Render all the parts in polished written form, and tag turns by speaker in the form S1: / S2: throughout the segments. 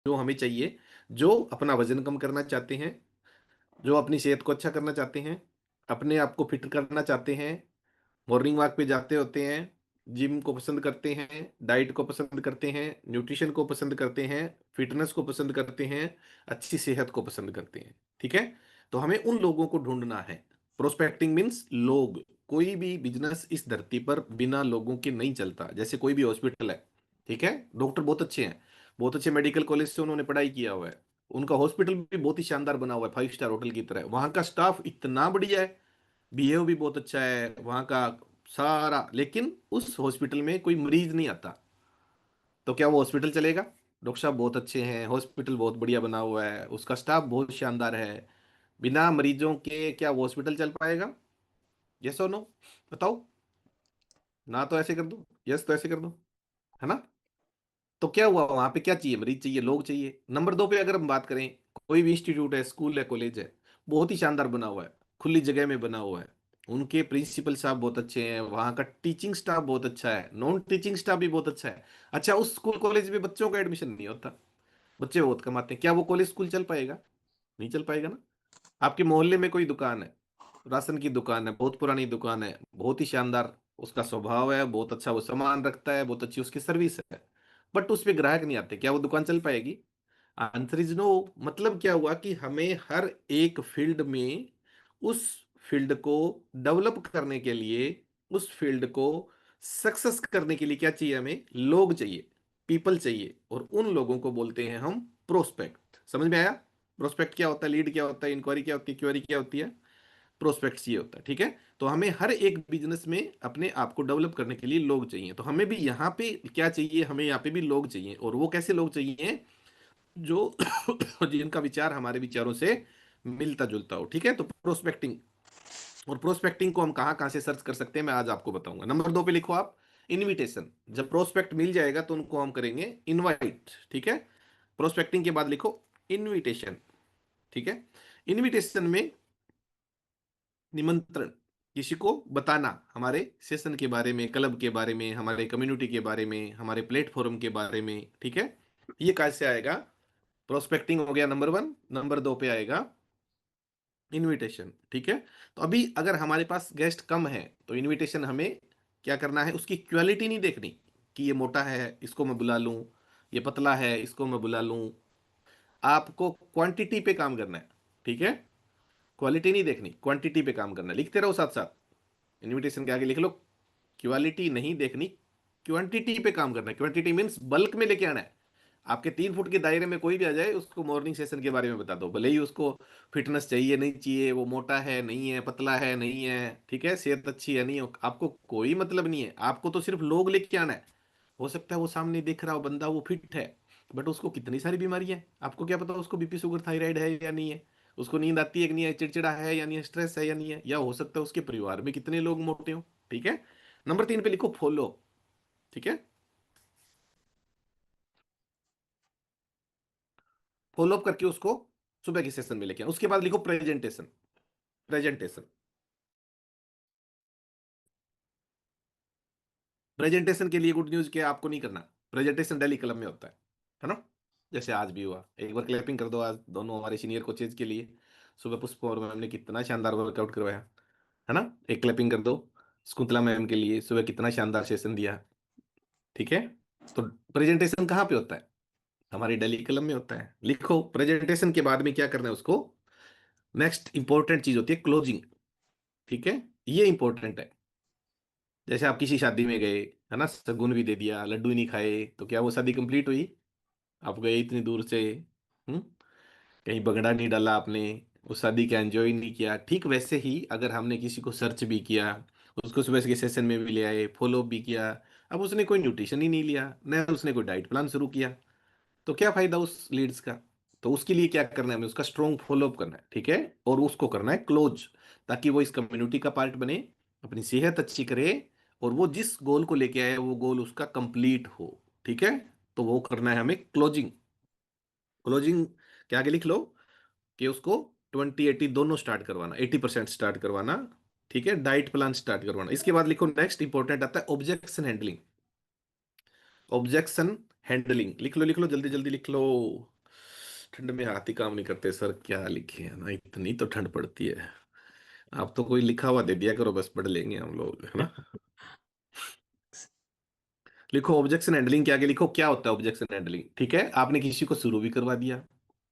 S1: जो हमें चाहिए, जो अपना वजन कम करना चाहते हैं, जो अपनी सेहत को अच्छा करना चाहते हैं, अपने आप को फिट करना चाहते हैं, मॉर्निंग वॉक पे जाते होते हैं, जिम को पसंद करते हैं, डाइट को पसंद करते हैं, न्यूट्रिशन को पसंद करते हैं, फिटनेस को पसंद करते हैं, अच्छी सेहत को पसंद करते हैं। ठीक है, तो हमें उन लोगों को ढूंढना है। प्रोस्पेक्टिंग मीन्स लोग। कोई भी बिजनेस इस धरती पर बिना लोगों के नहीं चलता। जैसे कोई भी हॉस्पिटल है, ठीक है, डॉक्टर बहुत अच्छे हैं, बहुत अच्छे मेडिकल कॉलेज से उन्होंने पढ़ाई किया हुआ है, उनका हॉस्पिटल भी बहुत ही शानदार बना हुआ है, 5 स्टार होटल की तरह, वहां का स्टाफ इतना बढ़िया है, बिहेव भी बहुत अच्छा है वहाँ का सारा, लेकिन उस हॉस्पिटल में कोई मरीज नहीं आता, तो क्या वो हॉस्पिटल चलेगा? डॉक्टर साहब बहुत अच्छे हैं, हॉस्पिटल बहुत बढ़िया बना हुआ है, उसका स्टाफ बहुत शानदार है, बिना मरीजों के क्या वो हॉस्पिटल चल पाएगा? यस और नो? बताओ। ना तो ऐसे कर दो, यस तो ऐसे कर दो, है ना? तो क्या हुआ, वहां पे क्या चाहिए? मरीज चाहिए, लोग चाहिए। नंबर 2 पे अगर हम बात करें, कोई भी इंस्टीट्यूट है, स्कूल है, कॉलेज है, बहुत ही शानदार बना हुआ है, खुली जगह में बना हुआ है, उनके प्रिंसिपल साहब बहुत अच्छे हैं, वहाँ का टीचिंग स्टाफ बहुत अच्छा है, नॉन टीचिंग स्टाफ भी बहुत अच्छा है। अच्छा, उस स्कूल कॉलेज में बच्चों का एडमिशन नहीं होता, बच्चे बहुत कमाते हैं, क्या वो कॉलेज स्कूल चल पाएगा? नहीं चल पाएगा ना। आपके मोहल्ले में कोई दुकान है, राशन की दुकान है, बहुत पुरानी दुकान है, बहुत ही शानदार उसका स्वभाव है, बहुत अच्छा वो सामान रखता है, बहुत अच्छी उसकी सर्विस है, बट उस पे ग्राहक नहीं आते, क्या वो दुकान चल पाएगी? Answer is no. मतलब क्या हुआ कि हमें हर एक फील्ड में उस फील्ड को डेवलप करने के लिए, उस फील्ड को सक्सेस करने के लिए क्या चाहिए? हमें लोग चाहिए, पीपल चाहिए, और उन लोगों को बोलते हैं हम प्रोस्पेक्ट। समझ में आया? प्रोस्पेक्ट क्या होता है, लीड क्या होता है, इंक्वायरी क्या होती है, क्वेरी क्या होती है, प्रोस्पेक्ट्स ये होता है। ठीक है, तो हमें हर एक बिजनेस में अपने आप को डेवलप करने के लिए लोग चाहिए, तो हमें भी यहाँ पे क्या चाहिए? हमें यहाँ पे भी लोग चाहिए, और वो कैसे लोग चाहिए? जो जिनका विचार हमारे विचारों से मिलता जुलता हो। ठीक है, तो प्रोस्पेक्टिंग, और प्रोस्पेक्टिंग को हम कहाँ कहाँ से सर्च कर सकते हैं, मैं आज आपको बताऊंगा। नंबर 2 पे लिखो आप, इनविटेशन। जब प्रोस्पेक्ट मिल जाएगा तो उनको हम करेंगे इनवाइट। ठीक है, प्रोस्पेक्टिंग के बाद लिखो इनविटेशन। ठीक है, इनविटेशन में निमंत्रण, किसी को बताना हमारे सेशन के बारे में, क्लब के बारे में, हमारे कम्युनिटी के बारे में, हमारे प्लेटफॉर्म के बारे में। ठीक है, ये कैसे आएगा? प्रोस्पेक्टिंग हो गया नंबर 1। नंबर 2 पे आएगा इनविटेशन। ठीक है, तो अभी अगर हमारे पास गेस्ट कम है तो इनविटेशन हमें क्या करना है? उसकी क्वालिटी नहीं देखनी कि ये मोटा है इसको मैं बुला लूं, ये पतला है इसको मैं बुला लूं, आपको क्वांटिटी पे काम करना है। ठीक है, क्वालिटी नहीं देखनी, क्वांटिटी पे काम करना है। लिखते रहो साथ साथ, इनविटेशन के आगे लिख लो, क्वालिटी नहीं देखनी, क्वांटिटी पे काम करना है। क्वांटिटी मीन्स बल्क में लेके आना है। आपके 3 फुट के दायरे में कोई भी आ जाए, उसको मॉर्निंग सेशन के बारे में बता दो, भले ही उसको फिटनेस चाहिए नहीं चाहिए, वो मोटा है नहीं है, पतला है नहीं है, ठीक है, सेहत अच्छी है नहीं है, आपको कोई मतलब नहीं है, आपको तो सिर्फ लोग लेके आना है। हो सकता है वो सामने देख रहा हो बंदा वो फिट है, बट उसको कितनी सारी बीमारियां हैं, आपको क्या पता उसको बीपी शुगर थायराइड है या नहीं है, उसको नींद आती है कि नहीं है, चिड़चिड़ा है या नहीं है, स्ट्रेस है या नहीं है, या हो सकता है उसके परिवार में कितने लोग मोटे हो। ठीक है, नंबर 3 पे लिखो फॉलो। ठीक है, फॉलो अप करके उसको सुबह के सेशन में लेके आए। उसके बाद लिखो प्रेजेंटेशन। प्रेजेंटेशन, प्रेजेंटेशन के लिए गुड न्यूज क्या आपको नहीं करना, प्रेजेंटेशन डेली क्लब में होता है ना? जैसे आज भी हुआ, एक बार क्लैपिंग कर दो आज दोनों हमारे सीनियर कोचेज के लिए। सुबह पुष्प और मैम ने कितना शानदार वर्कआउट करवाया, है ना? एक क्लैपिंग कर दो शकुंतला मैम के लिए, सुबह कितना शानदार सेशन दिया। ठीक है, तो प्रेजेंटेशन कहाँ पे होता है? हमारी डेली कलम में होता है। लिखो प्रेजेंटेशन के बाद में क्या करना है उसको, नेक्स्ट इंपॉर्टेंट चीज होती है क्लोजिंग। ठीक है, ये इंपॉर्टेंट है। जैसे आप किसी शादी में गए, है ना, शगुन भी दे दिया, लड्डू ही नहीं खाए, तो क्या वो शादी कंप्लीट हुई? आप गए इतनी दूर से, हम्म, कहीं बगड़ा नहीं डाला आपने, उस शादी का एंजॉय नहीं किया। ठीक वैसे ही अगर हमने किसी को सर्च भी किया, उसको सुबह के सेशन में भी ले आए, फॉलो भी किया, अब उसने कोई न्यूट्रिशन ही नहीं लिया, न उसने कोई डाइट प्लान शुरू किया, तो क्या फायदा उस लीड्स का? तो उसके लिए क्या करना है, हमें उसका स्ट्रॉन्ग फॉलोअप करना है। ठीक है, और उसको करना है क्लोज, ताकि वो इस कम्युनिटी का पार्ट बने, अपनी सेहत अच्छी करे, और वो जिस गोल को लेके आया वो गोल उसका कंप्लीट हो। ठीक है, तो वो करना है हमें क्लोजिंग। क्लोजिंग के आगे लिख लो कि उसको 20-80 दोनों स्टार्ट करवाना, 80% स्टार्ट करवाना। ठीक है, डाइट प्लान स्टार्ट करवाना। इसके बाद लिखो नेक्स्ट इंपॉर्टेंट आता है ऑब्जेक्शन हैंडलिंग। ऑब्जेक्शन हैंडलिंग लिख लो, लिख लो, जल्दी जल्दी लिख लो। ठंड में हाथ ही काम नहीं करते सर, क्या लिखे है ना, इतनी तो ठंड पड़ती है। आप तो कोई लिखा हुआ दे दिया करो, बस पढ़ लेंगे हम लोग, है ना। लिखो ऑब्जेक्शन हैंडलिंग के आगे लिखो क्या होता है ऑब्जेक्शन हैंडलिंग। ठीक है, आपने किसी को शुरू भी करवा दिया,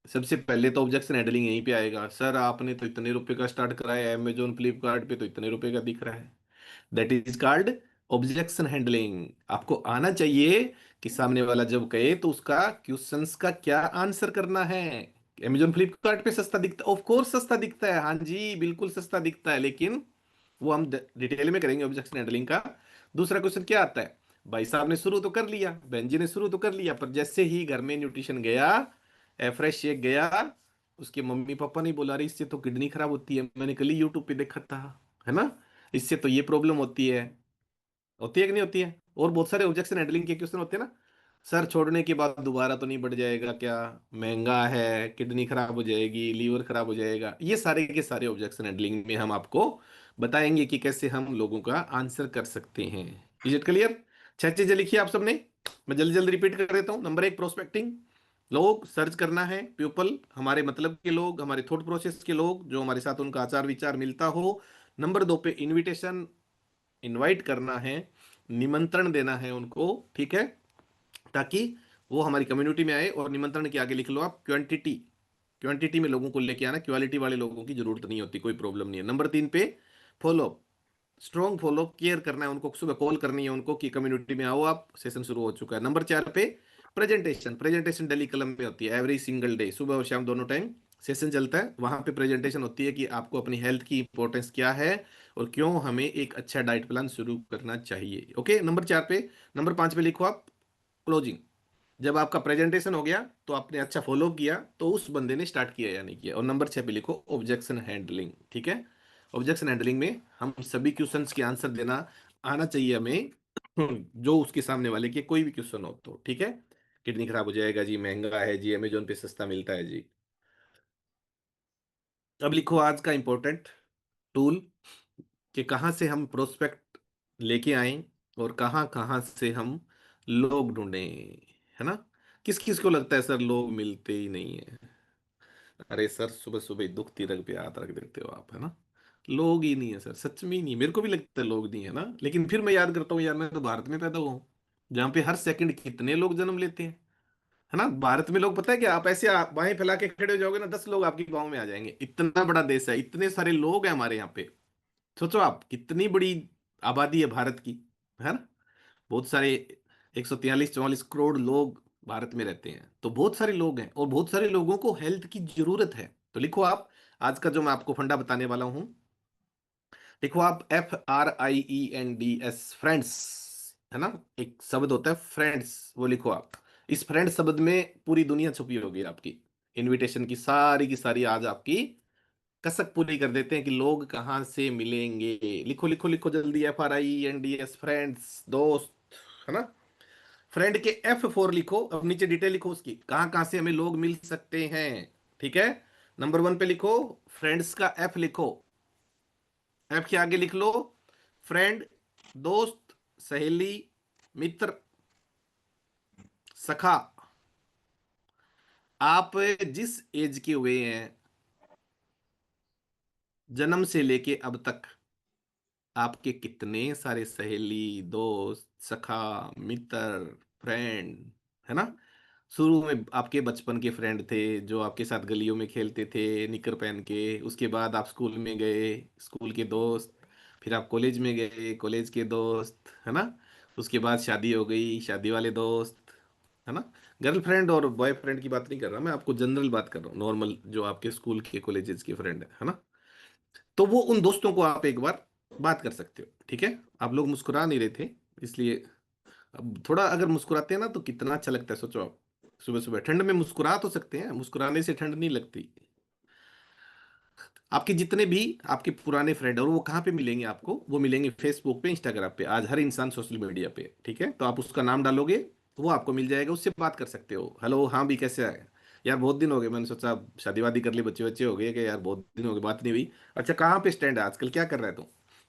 S1: सबसे पहले तो ऑब्जेक्शन हैंडलिंग यहीं पे आएगा, सर आपने तो इतने रुपए का स्टार्ट कराया है, अमेजोन फ्लिपकार्ट पे तो इतने रुपए का दिख रहा है। That is called objection handling. आपको आना चाहिए कि सामने वाला जब कहे तो उसका क्वेश्चंस का क्या आंसर करना है। अमेजोन फ्लिपकार्ट पे सस्ता दिखता, ऑफ कोर्स सस्ता दिखता है, हाँ जी बिल्कुल सस्ता दिखता है, लेकिन वो हम डिटेल में करेंगे ऑब्जेक्शन हैंडलिंग का। दूसरा क्वेश्चन क्या आता है, भाई साहब ने शुरू तो कर लिया, बहन जी ने शुरू तो कर लिया, पर जैसे ही घर में न्यूट्रिशन गया, फ्रेश शेक गया, उसके मम्मी पापा ने बोला अरे इससे तो किडनी खराब होती है, मैंने कल ही यूट्यूब पे देखा था, है ना, इससे तो ये प्रॉब्लम होती है कि नहीं होती है। और बहुत सारे ऑब्जेक्शन हैंडलिंग के क्वेश्चन होते हैं ना, सर छोड़ने के बाद दोबारा तो नहीं बढ़ जाएगा क्या, महंगा है, किडनी खराब हो जाएगी, लीवर खराब हो जाएगा, ये सारे के सारे ऑब्जेक्शन हैंडलिंग में हम आपको बताएंगे कि कैसे हम लोगों का आंसर कर सकते हैं। Is it clear? छह चीजें लिखी आप सबने, मैं जल्दी जल्दी रिपीट कर देता हूँ। नंबर एक, प्रोस्पेक्टिंग, लोग सर्च करना है, पीपल हमारे मतलब के लोग, हमारे थॉट प्रोसेस के लोग, जो हमारे साथ उनका आचार विचार मिलता हो। नंबर दो पे इनविटेशन, इनवाइट करना है, निमंत्रण देना है उनको, ठीक है, ताकि वो हमारी कम्युनिटी में आए। और निमंत्रण के आगे लिख लो आप क्वांटिटी, क्वांटिटी में लोगों को लेके आना, क्वालिटी वाले लोगों की जरूरत नहीं होती, कोई प्रॉब्लम नहीं है। नंबर तीन पे फॉलो, स्ट्रॉन्ग फॉलो, केयर करना है उनको, सुबह कॉल करनी है उनको कि कम्युनिटी में आओ आप, सेशन शुरू हो चुका है। नंबर चार पे प्रेजेंटेशन, प्रेजेंटेशन डेली कलम में होती है, एवरी सिंगल डे, सुबह और शाम दोनों टाइम सेशन चलता है, वहां पे प्रेजेंटेशन होती है कि आपको अपनी हेल्थ की इंपॉर्टेंस क्या है और क्यों हमें एक अच्छा डाइट प्लान शुरू करना चाहिए। ओके, नंबर चार पे। नंबर पांच पे लिखो आप क्लोजिंग, जब आपका प्रेजेंटेशन हो गया तो आपने अच्छा फॉलो किया तो उस बंदे ने स्टार्ट किया या नहीं किया। और नंबर छह पे लिखो ऑब्जेक्शन हैंडलिंग। ठीक है, ऑब्जेक्शन हैंडलिंग में हम सभी क्वेश्चंस के आंसर देना आना चाहिए हमें, जो उसके सामने वाले के कोई भी क्वेश्चन हो तो। ठीक है, किडनी खराब हो जाएगा जी, महंगा है जी, अमेजोन पे सस्ता मिलता है जी। अब लिखो आज का इंपॉर्टेंट टूल, कि कहाँ से हम प्रोस्पेक्ट लेके आए और कहाँ कहाँ से हम लोग ढूंढें, है ना। किस किस को लगता है सर लोग मिलते ही नहीं है, अरे सर सुबह सुबह ही दुखती रग पे हाथ रख देते हो आप, है ना। लोग ही नहीं है सर, सच में ही नहीं, मेरे को भी लगता है लोग नहीं है ना, लेकिन फिर मैं याद करता हूँ यार मैं तो भारत में पैदा हुआ हूँ, जहाँ पे हर सेकंड कितने लोग जन्म लेते हैं, है ना। भारत में लोग, पता है क्या, आप ऐसे बाहें फैला के खड़े हो जाओगे ना, 10 लोग आपकी बाहों में आ जाएंगे, इतना बड़ा देश है, इतने सारे लोग हैं हमारे यहाँ पे। सोचो आप कितनी बड़ी आबादी है भारत की, है ना। बहुत सारे 143-144 करोड़ लोग भारत में रहते हैं, तो बहुत सारे लोग हैं और बहुत सारे लोगों को हेल्थ की जरूरत है। तो लिखो आप आज का जो मैं आपको फंडा बताने वाला हूं, लिखो आप FRIENDS, फ्रेंड्स, है ना, एक शब्द होता है फ्रेंड्स, वो लिखो आप। इस फ्रेंड शब्द में पूरी दुनिया छुपी होगी आपकी, इनविटेशन की सारी आज आपकी कसक पूरी कर देते हैं कि लोग कहाँ से मिलेंगे। लिखो लिखो लिखो जल्दी, FRIENDS, फ्रेंड्स, दोस्त, है ना। फ्रेंड के F4 लिखो, अब नीचे डिटेल लिखो उसकी, कहाँ कहाँ से हमें लोग मिल सकते हैं। ठीक है, नंबर वन पे लिखो फ्रेंड्स का F लिखो, F के आगे लिख लो फ्रेंड, दोस्त, सहेली, मित्र, सखा। आप जिस एज के हुए हैं, जन्म से लेके अब तक, आपके कितने सारे सहेली, दोस्त, सखा, मित्र, फ्रेंड, है ना। शुरू में आपके बचपन के फ्रेंड थे जो आपके साथ गलियों में खेलते थे निकर पहन के, उसके बाद आप स्कूल में गए, स्कूल के दोस्त, फिर आप कॉलेज में गए, कॉलेज के दोस्त, है ना। उसके बाद शादी हो गई, शादी वाले दोस्त, है ना। गर्लफ्रेंड और बॉयफ्रेंड की बात नहीं कर रहा मैं, आपको जनरल बात कर रहा हूँ, नॉर्मल जो आपके स्कूल के कॉलेजेस के फ्रेंड है ना। तो वो उन दोस्तों को आप एक बार बात कर सकते हो। ठीक है, आप लोग मुस्कुरा नहीं रहे थे, इसलिए अब थोड़ा अगर मुस्कुराते हैं ना तो कितना अच्छा लगता है, सोचो आप सुबह सुबह ठंड में मुस्कुरा तो सकते हैं, मुस्कुराने से ठंड नहीं लगती। आपके जितने भी आपके पुराने फ्रेंड, और वो कहाँ पे मिलेंगे आपको, वो मिलेंगे फेसबुक पे, इंस्टाग्राम पे, आज हर इंसान सोशल मीडिया पे। ठीक है, तो आप उसका नाम डालोगे तो वो आपको मिल जाएगा, उससे बात कर सकते हो, हेलो हाँ भी कैसे है, यार बहुत दिन हो गए, मैंने सोचा अब शादी वादी कर ली, बच्चे बच्चे हो गए कि यार बहुत दिन हो गए बात नहीं हुई। अच्छा कहाँ पे स्टैंड है आजकल, क्या कर रहा है तू।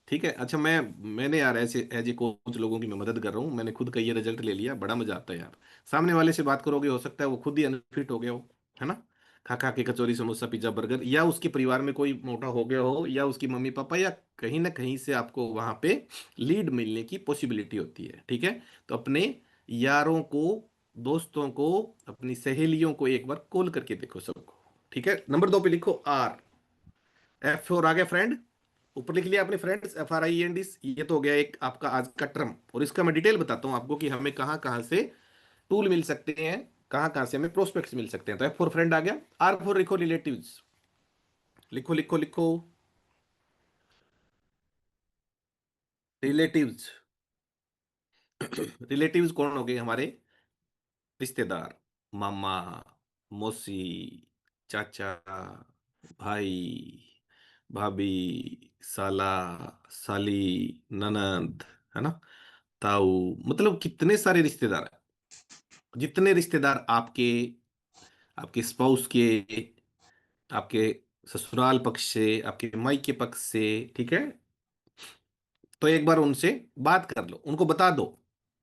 S1: ठीक है, अच्छा मैंने यार ऐसे एज ए कोच लोगों की मैं मदद कर रहा हूँ, मैंने खुद का ये रिजल्ट ले लिया, बड़ा मजा आता है यार। सामने वाले से बात करोगे, हो सकता है वो खुद ही अनफिट हो गया हो, है ना। खा खा के कचौरी समोसा पिज्जा बर्गर, या उसके परिवार में कोई मोटा हो गया हो, या उसकी मम्मी पापा, या कहीं ना कहीं से आपको वहां पे लीड मिलने की पॉसिबिलिटी होती है। ठीक है, तो अपने यारों को, दोस्तों को, अपनी सहेलियों को एक बार कॉल करके देखो सबको। ठीक है, नंबर 2 पे लिखो आर। एफ फोर आ गया फ्रेंड, ऊपर लिख लिया आपने फ्रेंड्स, FRIEND। ये तो हो गया एक आपका आज का टर्म, और इसका मैं डिटेल बताता हूँ आपको कि हमें कहाँ कहाँ से टूल मिल सकते हैं, कहाँ कहाँ से हमें प्रोस्पेक्ट्स मिल सकते हैं। तो F4 फ्रेंड आ गया। R4 लिखो रिलेटिव्स, लिखो लिखो लिखो, रिलेटिव्स। रिलेटिव्स कौन हो गए हमारे? रिश्तेदार, मामा, मौसी, चाचा, भाई, भाभी, साला, साली, ननद, है ना, ताऊ, मतलब कितने सारे रिश्तेदार हैं। जितने रिश्तेदार आपके, आपके स्पाउस के, आपके ससुराल पक्ष से, आपके मायके पक्ष से, ठीक है, तो एक बार उनसे बात कर लो, उनको बता दो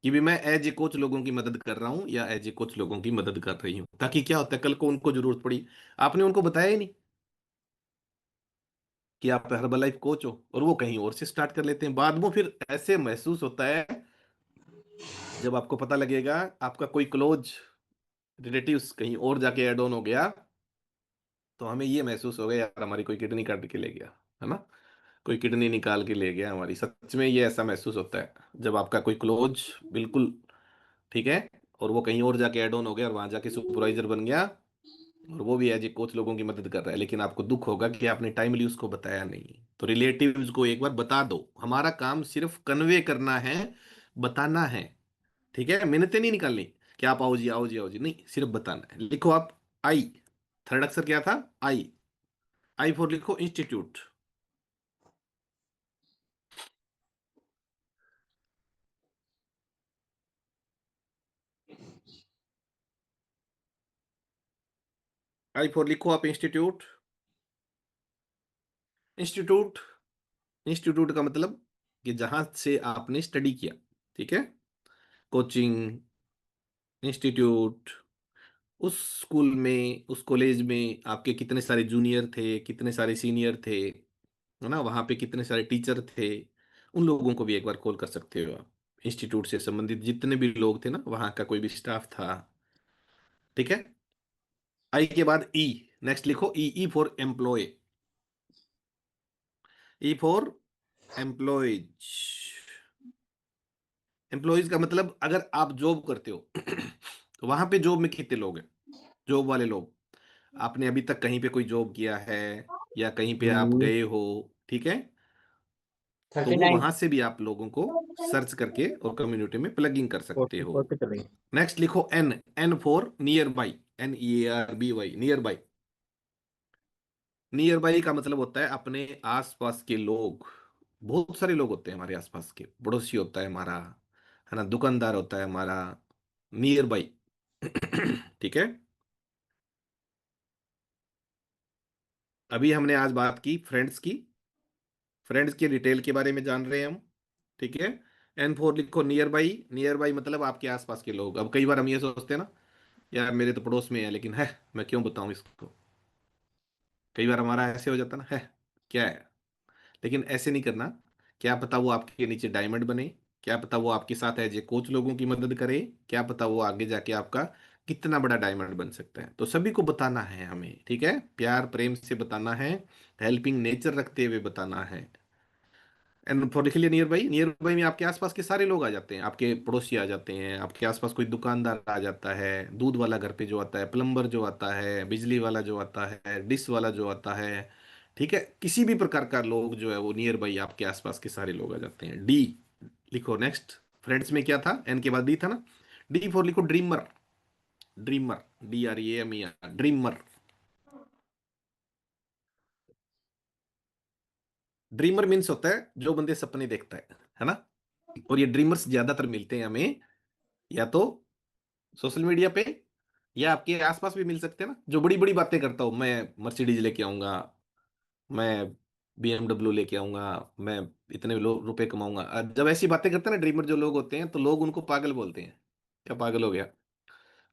S1: कि भी मैं एज ए कोच लोगों की मदद कर रहा हूं, या एज ए कोच लोगों की मदद कर रही हूं, ताकि क्या होता है कल को उनको जरूरत पड़ी, आपने उनको बताया ही नहीं कि आप हर्बल लाइफ कोच हो, और वो कहीं और से स्टार्ट कर लेते हैं। बाद में फिर ऐसे महसूस होता है जब आपको पता लगेगा आपका कोई क्लोज रिलेटिव्स कहीं और जाके ऐड ऑन हो गया, तो हमें ये महसूस होगा यार हमारी कोई किडनी काट के ले गया, है ना, कोई किडनी निकाल के ले गया हमारी। सच में ये ऐसा महसूस होता है जब आपका कोई क्लोज, बिल्कुल, ठीक है, और वो कहीं और जाके ऐड ऑन हो गया, और वहां जाके सुपरवाइजर बन गया, और वो भी एज ए कोच लोगों की मदद कर रहा है, लेकिन आपको दुख होगा कि आपने टाइमली उसको बताया नहीं। तो रिलेटिव्स को एक बार बता दो, हमारा काम सिर्फ कन्वे करना है, बताना है। ठीक है, मिन्नतें नहीं निकालनी कि आप आओ जी आओ जी आओ जी, नहीं, सिर्फ बताना है। लिखो आप आई, थर्ड अक्षर क्या था? आई। आई फॉर लिखो इंस्टीट्यूट। आई फॉर लिखो आप इंस्टीट्यूट। इंस्टीट्यूट, इंस्टीट्यूट का मतलब कि जहां से आपने स्टडी किया, ठीक है, कोचिंग इंस्टीट्यूट, उस स्कूल में, उस कॉलेज में आपके कितने सारे जूनियर थे, कितने सारे सीनियर थे, है ना, वहां पे कितने सारे टीचर थे, उन लोगों को भी एक बार कॉल कर सकते हो आप। इंस्टीट्यूट से संबंधित जितने भी लोग थे ना, वहां का कोई भी स्टाफ था। ठीक है, आई के बाद ई, नेक्स्ट लिखो E. E for employ. E for employees. Employees का मतलब अगर आप जॉब करते हो तो वहां पे जॉब में कितने लोग हैं, जॉब वाले लोग, आपने अभी तक कहीं पे कोई जॉब किया है, या कहीं पे आप गए हो, ठीक है, तो
S2: थर्टी
S1: वो
S2: नाइन
S1: वहां से भी आप लोगों को सर्च करके और कम्युनिटी में प्लगिंग कर सकते
S2: फोर्टी
S1: हो।
S2: फोर पे चलेंगे।
S1: नेक्स्ट लिखो N. N for nearby, NEARBY, nearby. Nearby का मतलब होता है अपने आसपास के लोग। बहुत सारे लोग होते हैं हमारे आसपास के, पड़ोसी होता है हमारा, है ना, दुकानदार होता है हमारा, नियर बाई। ठीक है, अभी हमने आज बात की फ्रेंड्स की, फ्रेंड्स के डिटेल के बारे में जान रहे हैं हम। ठीक है, एन फोर लिखो नियर बाई। नियर बाई मतलब आपके आसपास के लोग। अब कई बार हम ये सोचते हैं ना, यार मेरे तो पड़ोस में है, लेकिन है, मैं क्यों बताऊं इसको। कई बार हमारा ऐसे हो जाता ना, है क्या है, लेकिन ऐसे नहीं करना। क्या पता वो आपके नीचे डायमंड बने, क्या पता वो आपके साथ एज ए कोच लोगों की मदद करे, क्या पता वो आगे जाके आपका कितना बड़ा डायमंड बन सकता है। तो सभी को बताना है हमें, ठीक है, प्यार प्रेम से बताना है, हेल्पिंग नेचर रखते हुए बताना है। एंड फॉर लिख लिया नियर बाई। नियर बाई में आपके आसपास के सारे लोग आ जाते हैं, आपके पड़ोसी आ जाते हैं, आपके आसपास कोई दुकानदार आ जाता है, दूध वाला घर पे जो आता है, प्लम्बर जो आता है, बिजली वाला जो आता है, डिश वाला जो आता है, ठीक है, किसी भी प्रकार का लोग जो है वो नियर बाई आपके आसपास के सारे लोग आ जाते हैं। डी लिखो नेक्स्ट। फ्रेंड्स में क्या था, एन के बाद डी था ना, डी फॉर लिखो dreamer. Dreamer, DREAMER, dreamer. Dreamer means होता है जो बंदे सपने देखता है ना, और ये ड्रीमर्स ज्यादातर मिलते हैं हमें या तो सोशल मीडिया पे, या आपके आसपास भी मिल सकते हैं ना, जो बड़ी बड़ी बातें करता हूँ, मैं मर्सिडीज लेके आऊंगा, मैं BMW लेके आऊंगा, मैं इतने रुपए कमाऊंगा। जब ऐसी बातें करते हैं ना ड्रीमर जो लोग होते हैं, तो लोग उनको पागल बोलते हैं। क्या पागल हो गया?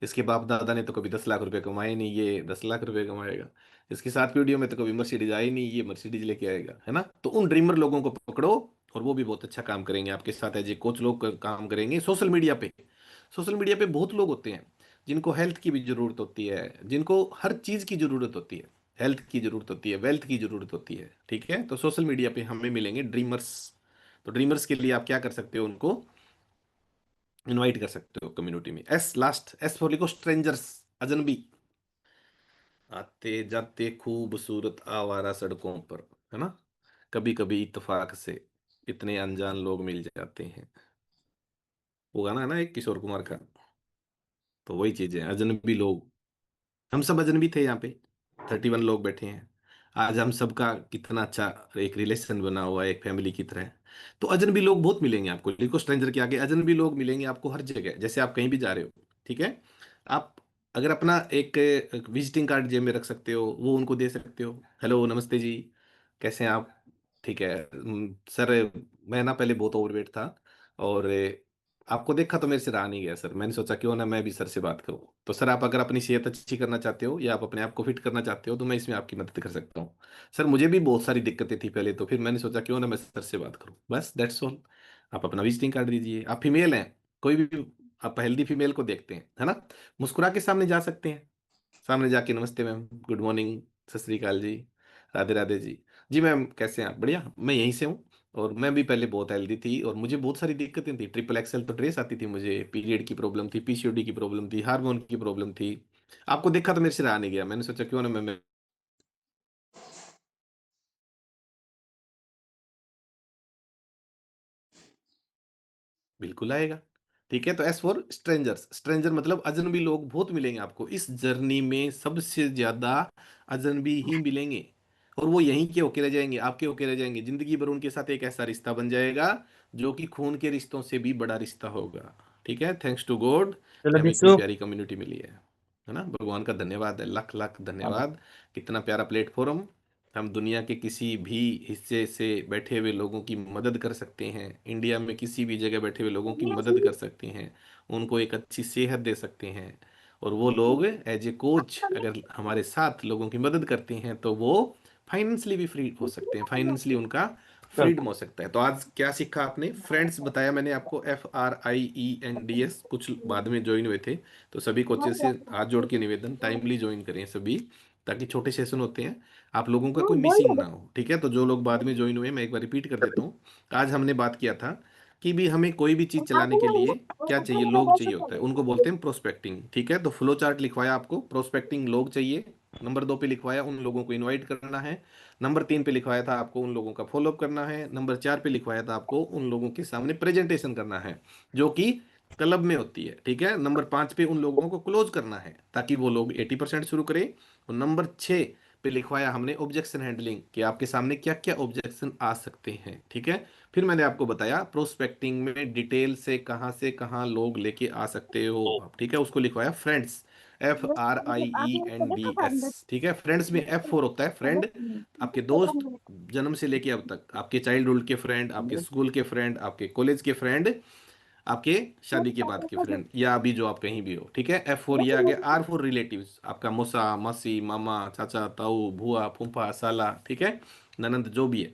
S1: इसके बाप दादा ने तो कभी 10 लाख रुपए कमाए नहीं, ये 10 लाख रुपए कमाएगा। इसकी 7 पीढ़ियों में तो कभी मर्सिडीज आई नहीं, ये मर्सिडीज लेके आएगा, है ना। तो उन ड्रीमर लोगों को पकड़ो, और वो भी बहुत अच्छा काम करेंगे आपके साथ, एज ए कोच लोग काम करेंगे सोशल मीडिया पे। सोशल मीडिया पे बहुत लोग होते हैं जिनको हेल्थ की भी जरूरत होती है, जिनको हर चीज की जरूरत होती है, हेल्थ की जरूरत होती है, वेल्थ की जरूरत होती है, ठीक है। तो सोशल मीडिया पे हमें मिलेंगे ड्रीमर्स। तो ड्रीमर्स के लिए आप क्या कर सकते हो, उनको इनवाइट कर सकते हो कम्युनिटी में। एस लास्ट, एस फॉर लिखो स्ट्रेंजर्स, अजनबी। आते जाते खूबसूरत आवारा सड़कों पर, है ना, कभी कभी इत्तेफाक से इतने अनजान लोग मिल जाते हैं। वो गाना है ना एक किशोर कुमार का, तो वही चीज है, अजनबी लोग। हम सब अजनबी थे यहाँ पे, 31 लोग बैठे हैं। आज हम सबका कितना अच्छा एक रिलेशन बना हुआ है, एक फैमिली की तरह। तो अजनबी लोग बहुत मिलेंगे आपको, लिखो स्ट्रेंजर के आगे, अजनबी लोग मिलेंगे आपको हर जगह, जैसे आप कहीं भी जा रहे हो, ठीक है। आप अगर अपना एक विजिटिंग कार्ड जेब में रख सकते हो, वो उनको दे सकते हो, हेलो नमस्ते जी, कैसे हैं आप, ठीक है। सर, मैं ना पहले बहुत ओवरवेट था, और आपको देखा तो मेरे से रहा नहीं गया सर, मैंने सोचा क्यों ना मैं भी सर से बात करूं। तो सर, आप अगर अपनी सेहत अच्छी करना चाहते हो या आप अपने आप को फिट करना चाहते हो, तो मैं इसमें आपकी मदद कर सकता हूँ। सर, मुझे भी बहुत सारी दिक्कतें थी पहले, तो फिर मैंने सोचा क्यों ना मैं सर से बात करूं, बस दैट्स ऑल। आप अपना विजिटिंग कार्ड दीजिए, आप फीमेल हैं, कोई भी, आप हेल्दी फीमेल को देखते हैं, है ना, मुस्कुरा के सामने जा सकते हैं, सामने जाके नमस्ते मैम, गुड मॉर्निंग, सत श्री अकाल जी, राधे राधे जी। जी मैम, कैसे हैं आप, बढ़िया, मैं यहीं से हूँ, और मैं भी पहले बहुत हेल्दी थी, और मुझे बहुत सारी दिक्कतें थी, ट्रिपल एक्सेल तो ड्रेस आती थी मुझे, पीरियड की प्रॉब्लम थी, पीसीओडी की प्रॉब्लम थी, हार्मोन की प्रॉब्लम थी। आपको देखा तो मेरे से रहा नहीं गया, मैंने सोचा क्यों ना मैं बिल्कुल आएगा। ठीक है, तो एस फॉर स्ट्रेंजर्स, स्ट्रेंजर मतलब अजनबी लोग बहुत मिलेंगे आपको इस जर्नी में, सबसे ज्यादा अजनबी ही मिलेंगे, और वो यहीं के होके रह जाएंगे, आपके होके रह जाएंगे, जिंदगी भर उनके साथ एक ऐसा रिश्ता बन जाएगा जो कि खून के रिश्तों से भी बड़ा रिश्ता होगा। ठीक है, थैंक्स टू गॉड
S2: चलो
S1: कि हमें इतनी
S2: दिशु।
S1: प्यारी कम्युनिटी मिली है ना, भगवान का धन्यवाद है, लाख लाख
S2: हाँ।
S1: धन्यवाद। कितना प्यारा प्लेटफॉर्म, हम दुनिया के किसी भी हिस्से से बैठे हुए लोगों की मदद कर सकते हैं, इंडिया में किसी भी जगह बैठे हुए लोगों की मदद कर सकते हैं, उनको एक अच्छी सेहत दे सकते हैं, और वो लोग एज ए कोच अगर हमारे साथ लोगों की मदद करते हैं, तो वो फाइनेंशियली भी फ्री हो सकते हैं, फाइनेंशियली उनका
S2: चल।
S1: फ्रीडम हो सकता है। तो आज क्या सीखा आपने, फ्रेंड्स बताया मैंने आपको, FRIENDS, कुछ बाद में ज्वाइन हुए थे, तो सभी कोचेस से हाथ जोड़ के निवेदन, टाइमली ज्वाइन करें सभी, ताकि छोटे सेशन होते हैं, आप लोगों का कोई मिसिंग ना हो। ठीक है, तो जो लोग बाद में ज्वाइन हुए, मैं एक बार रिपीट कर देता हूँ। आज हमने बात किया था कि भी हमें कोई भी चीज चलाने के लिए क्या चाहिए, लोग चाहिए होता है, उनको बोलते हैं प्रोस्पेक्टिंग। ठीक है, तो फ्लो चार्ट लिखवाया आपको, प्रोस्पेक्टिंग लोग चाहिए, नंबर 2 पे लिखवाया उन लोगों को इनवाइट करना है, नंबर 3 पे लिखवाया था आपको उन लोगों का फॉलोअप करना है, नंबर 4 पे लिखवाया था आपको उन लोगों के सामने प्रेजेंटेशन करना है, जो कि क्लब में होती है। ठीक है, नंबर 5 पे उन लोगों को क्लोज करना है, ताकि वो लोग 80% शुरू करें। और नंबर 6 पे लिखवाया हमने ऑब्जेक्शन हैंडलिंग, कि आपके सामने क्या क्या ऑब्जेक्शन आ सकते हैं। ठीक है, फिर मैंने आपको बताया प्रोस्पेक्टिंग में डिटेल से कहाँ लोग लेके आ सकते हो आप। ठीक है, उसको लिखवाया फ्रेंड्स, FRIENDS। ठीक है, फ्रेंड्स में F4 होता है फ्रेंड, आपके दोस्त, जन्म से लेके अब तक, आपके चाइल्डहुड के फ्रेंड, आपके स्कूल के फ्रेंड, आपके कॉलेज के फ्रेंड, आपके शादी के बाद के फ्रेंड, या अभी जो आप कहीं भी हो। ठीक है, F4 ये आ गया। R4 रिलेटिव्स, आपका मौसा मासी मामा चाचा ताऊ भुआ फूफा साला, ठीक है, ननंद, जो भी है,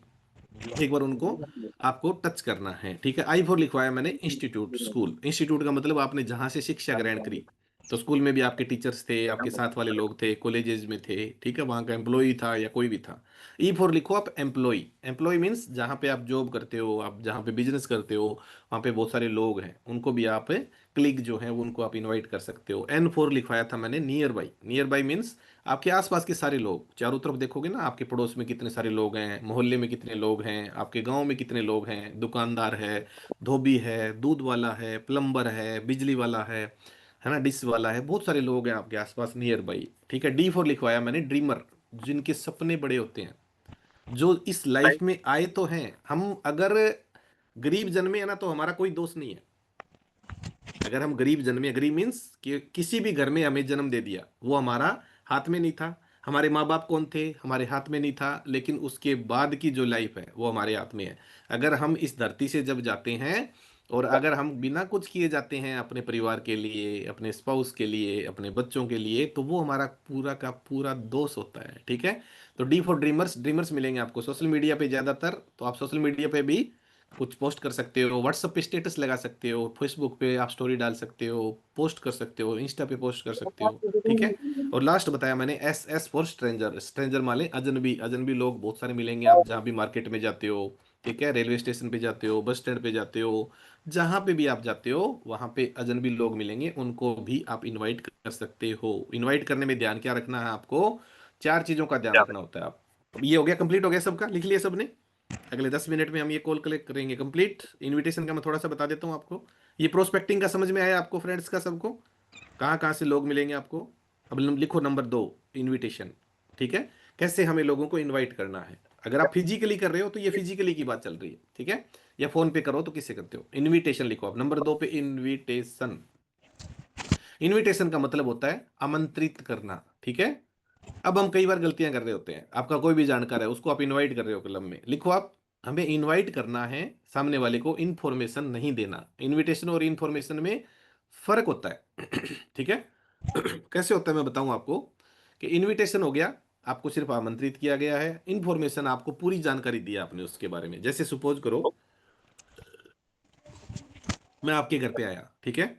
S1: एक बार उनको आपको टच करना है। ठीक है, I4 लिखवाया मैंने इंस्टीट्यूट, स्कूल, इंस्टीट्यूट का मतलब आपने जहां से शिक्षा ग्रहण करी, तो स्कूल में भी आपके टीचर्स थे, आपके साथ वाले लोग थे, कॉलेजेस में थे, ठीक है, वहां का एम्प्लॉय था या कोई भी था। E4 लिखो आप एम्प्लॉय, एम्प्लॉय मीन्स जहाँ पे आप जॉब करते हो, आप जहाँ पे बिजनेस करते हो, वहाँ पे बहुत सारे लोग हैं, उनको भी आप क्लिक जो है उनको आप इनवाइट कर सकते हो। N4 लिखवाया था मैंने near by, near by means आपके आसपास के सारे लोग, चारों तरफ देखोगे ना, आपके पड़ोस में कितने सारे लोग हैं, मोहल्ले में कितने लोग हैं, आपके गांव में कितने लोग हैं, दुकानदार है, धोबी है, दूध वाला है, प्लम्बर है, बिजली वाला है ना, डिश वाला है, बहुत सारे लोग हैं आपके आसपास नियर बाई। ठीक है, D4 लिखवाया मैंने ड्रीमर, जिनके सपने बड़े होते हैं, जो इस लाइफ में आए तो हैं, हम अगर गरीब जन्मे हैं ना, तो हमारा कोई दोष नहीं है। अगर हम गरीब जन्मे, गरीब मीन्स कि किसी भी घर में हमें जन्म दे दिया, वो हमारा हाथ में नहीं था, हमारे माँ बाप कौन थे हमारे हाथ में नहीं था, लेकिन उसके बाद की जो लाइफ है वो हमारे हाथ में है। अगर हम इस धरती से जब जाते हैं, और अगर हम बिना कुछ किए जाते हैं अपने परिवार के लिए, अपने स्पाउस के लिए, अपने बच्चों के लिए, तो वो हमारा पूरा का पूरा दोष होता है। ठीक है। तो डी फॉर ड्रीमर्स, ड्रीमर्स मिलेंगे आपको सोशल मीडिया पे ज्यादातर। तो आप सोशल मीडिया पे भी कुछ पोस्ट कर सकते हो, व्हाट्सएप पे स्टेटस लगा सकते हो, फेसबुक पे आप स्टोरी डाल सकते हो, पोस्ट कर सकते हो, इंस्टा पे पोस्ट कर सकते हो। ठीक है। और लास्ट बताया मैंने S S for stranger, stranger माने अजनबी, अजनबी लोग बहुत सारे मिलेंगे आप जहाँ भी मार्केट में जाते हो। ठीक है। रेलवे स्टेशन पे जाते हो, बस स्टैंड पे जाते हो, जहां पे भी आप जाते हो वहां पे अजनबी लोग मिलेंगे, उनको भी आप इनवाइट कर सकते हो। इनवाइट करने में ध्यान क्या रखना है आपको? चार चीजों का ध्यान रखना होता है आप। अब ये हो गया, कंप्लीट हो गया सबका, लिख लिया सबने? अगले 10 मिनट में हम ये कॉल कलेक्ट करेंगे कंप्लीट। इनविटेशन का मैं थोड़ा सा बता देता हूँ आपको। ये प्रोस्पेक्टिंग का समझ में आया आपको फ्रेंड्स का सबको? कहाँ कहाँ से लोग मिलेंगे आपको? अब लिखो नंबर 2, इनविटेशन। ठीक है। कैसे हमें लोगों को इनवाइट करना है। अगर आप फिजिकली कर रहे हो तो ये फिजिकली की बात चल रही है। ठीक है। या फोन पे करो तो किससे करते हो? इनविटेशन लिखो आप नंबर 2 पे, इनविटेशन। इनविटेशन का मतलब होता है आमंत्रित करना। ठीक है। अब हम कई बार गलतियां कर रहे होते हैं, आपका कोई भी जानकार है उसको आप इनवाइट कर रहे हो क्लब में, लिखो आप हमें इनवाइट करना है, सामने वाले को इन्फॉर्मेशन नहीं देना। इनविटेशन और इन्फॉर्मेशन में फर्क होता है। ठीक है। कैसे होता है मैं बताऊं आपको। कि इनविटेशन हो गया, आपको सिर्फ आमंत्रित किया गया है। इन्फॉर्मेशन आपको पूरी जानकारी दी आपने उसके बारे में। जैसे सपोज करो मैं आपके घर पे आया, ठीक है।